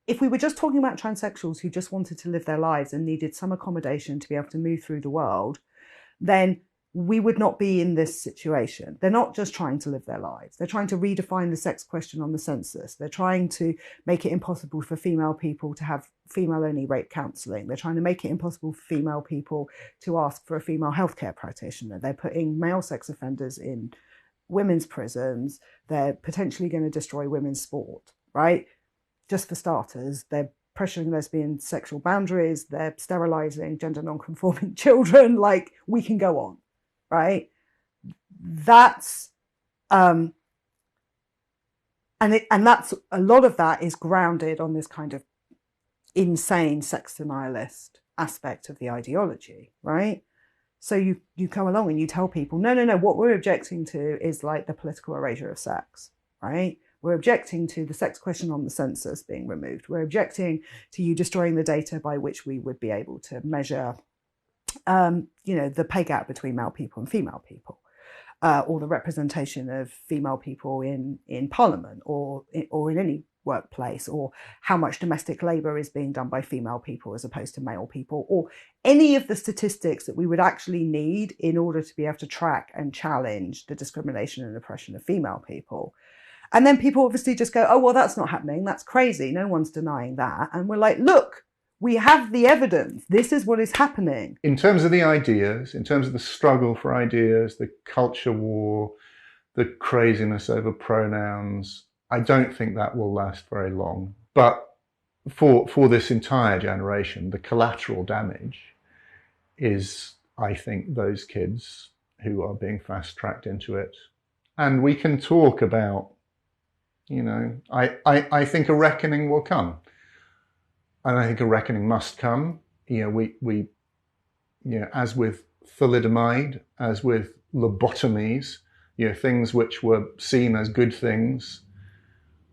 if we were just talking about transsexuals who just wanted to live their lives and needed some accommodation to be able to move through the world, then we would not be in this situation. They're not just trying to live their lives. They're trying to redefine the sex question on the census. They're trying to make it impossible for female people to have female-only rape counselling. They're trying to make it impossible for female people to ask for a female healthcare practitioner. They're putting male sex offenders in women's prisons. They're potentially going to destroy women's sport, right? Just for starters, they're pressuring lesbian sexual boundaries. They're sterilising gender non-conforming children. Like, we can go on. Right, that's and that's a lot of that is grounded on this kind of insane sex denialist aspect of the ideology, right? So you come along and you tell people, no, what we're objecting to is like the political erasure of sex, right? We're objecting to the sex question on the census being removed. We're objecting to you destroying the data by which we would be able to measure you know, the pay gap between male people and female people, or the representation of female people in parliament or in any workplace, or how much domestic labour is being done by female people as opposed to male people, or any of the statistics that we would actually need in order to be able to track and challenge the discrimination and oppression of female people. And then people obviously just go, oh, well, that's not happening. That's crazy. No one's denying that. And we're like, look, we have the evidence. This is what is happening. In terms of the ideas, in terms of the struggle for ideas, the culture war, the craziness over pronouns, I don't think that will last very long. But for this entire generation, the collateral damage is, I think, those kids who are being fast-tracked into it. And we can talk about, you know, I think a reckoning will come. And I think a reckoning must come. You know, as with thalidomide, as with lobotomies, things which were seen as good things,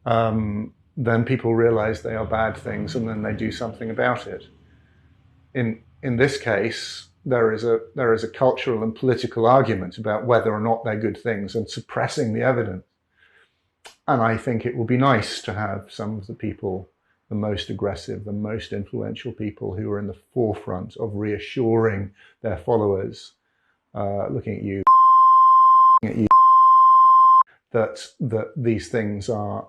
then people realize they are bad things and then they do something about it. In this case, there is a cultural and political argument about whether or not they're good things and suppressing the evidence. And I think it will be nice to have some of the people, the most aggressive, the most influential people who are in the forefront of reassuring their followers, looking at you, that these things are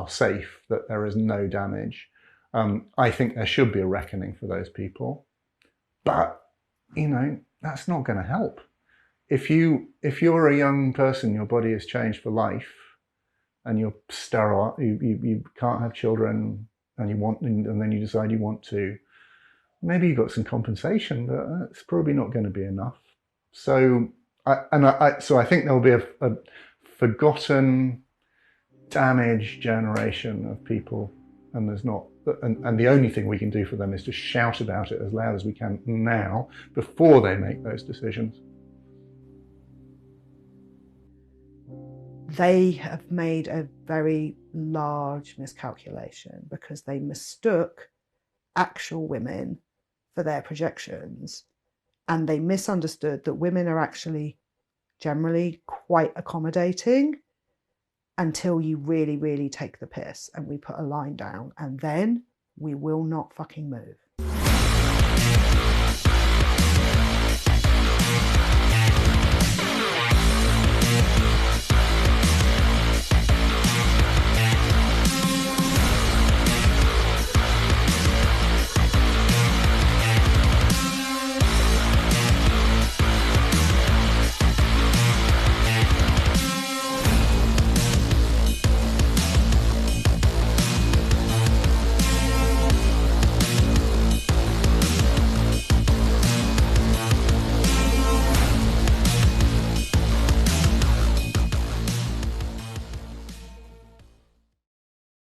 safe, that there is no damage. I think there should be a reckoning for those people. But, that's not going to help. If you're a young person, your body has changed for life, and you're sterile, you can't have children, and then you decide you want to, maybe you got some compensation, but it's probably not going to be enough. So I think there'll be a forgotten, damaged generation of people, and there's not. And the only thing we can do for them is to shout about it as loud as we can now, before they make those decisions. They have made a very large miscalculation because they mistook actual women for their projections, and they misunderstood that women are actually generally quite accommodating until you really, really take the piss and we put a line down, and then we will not fucking move.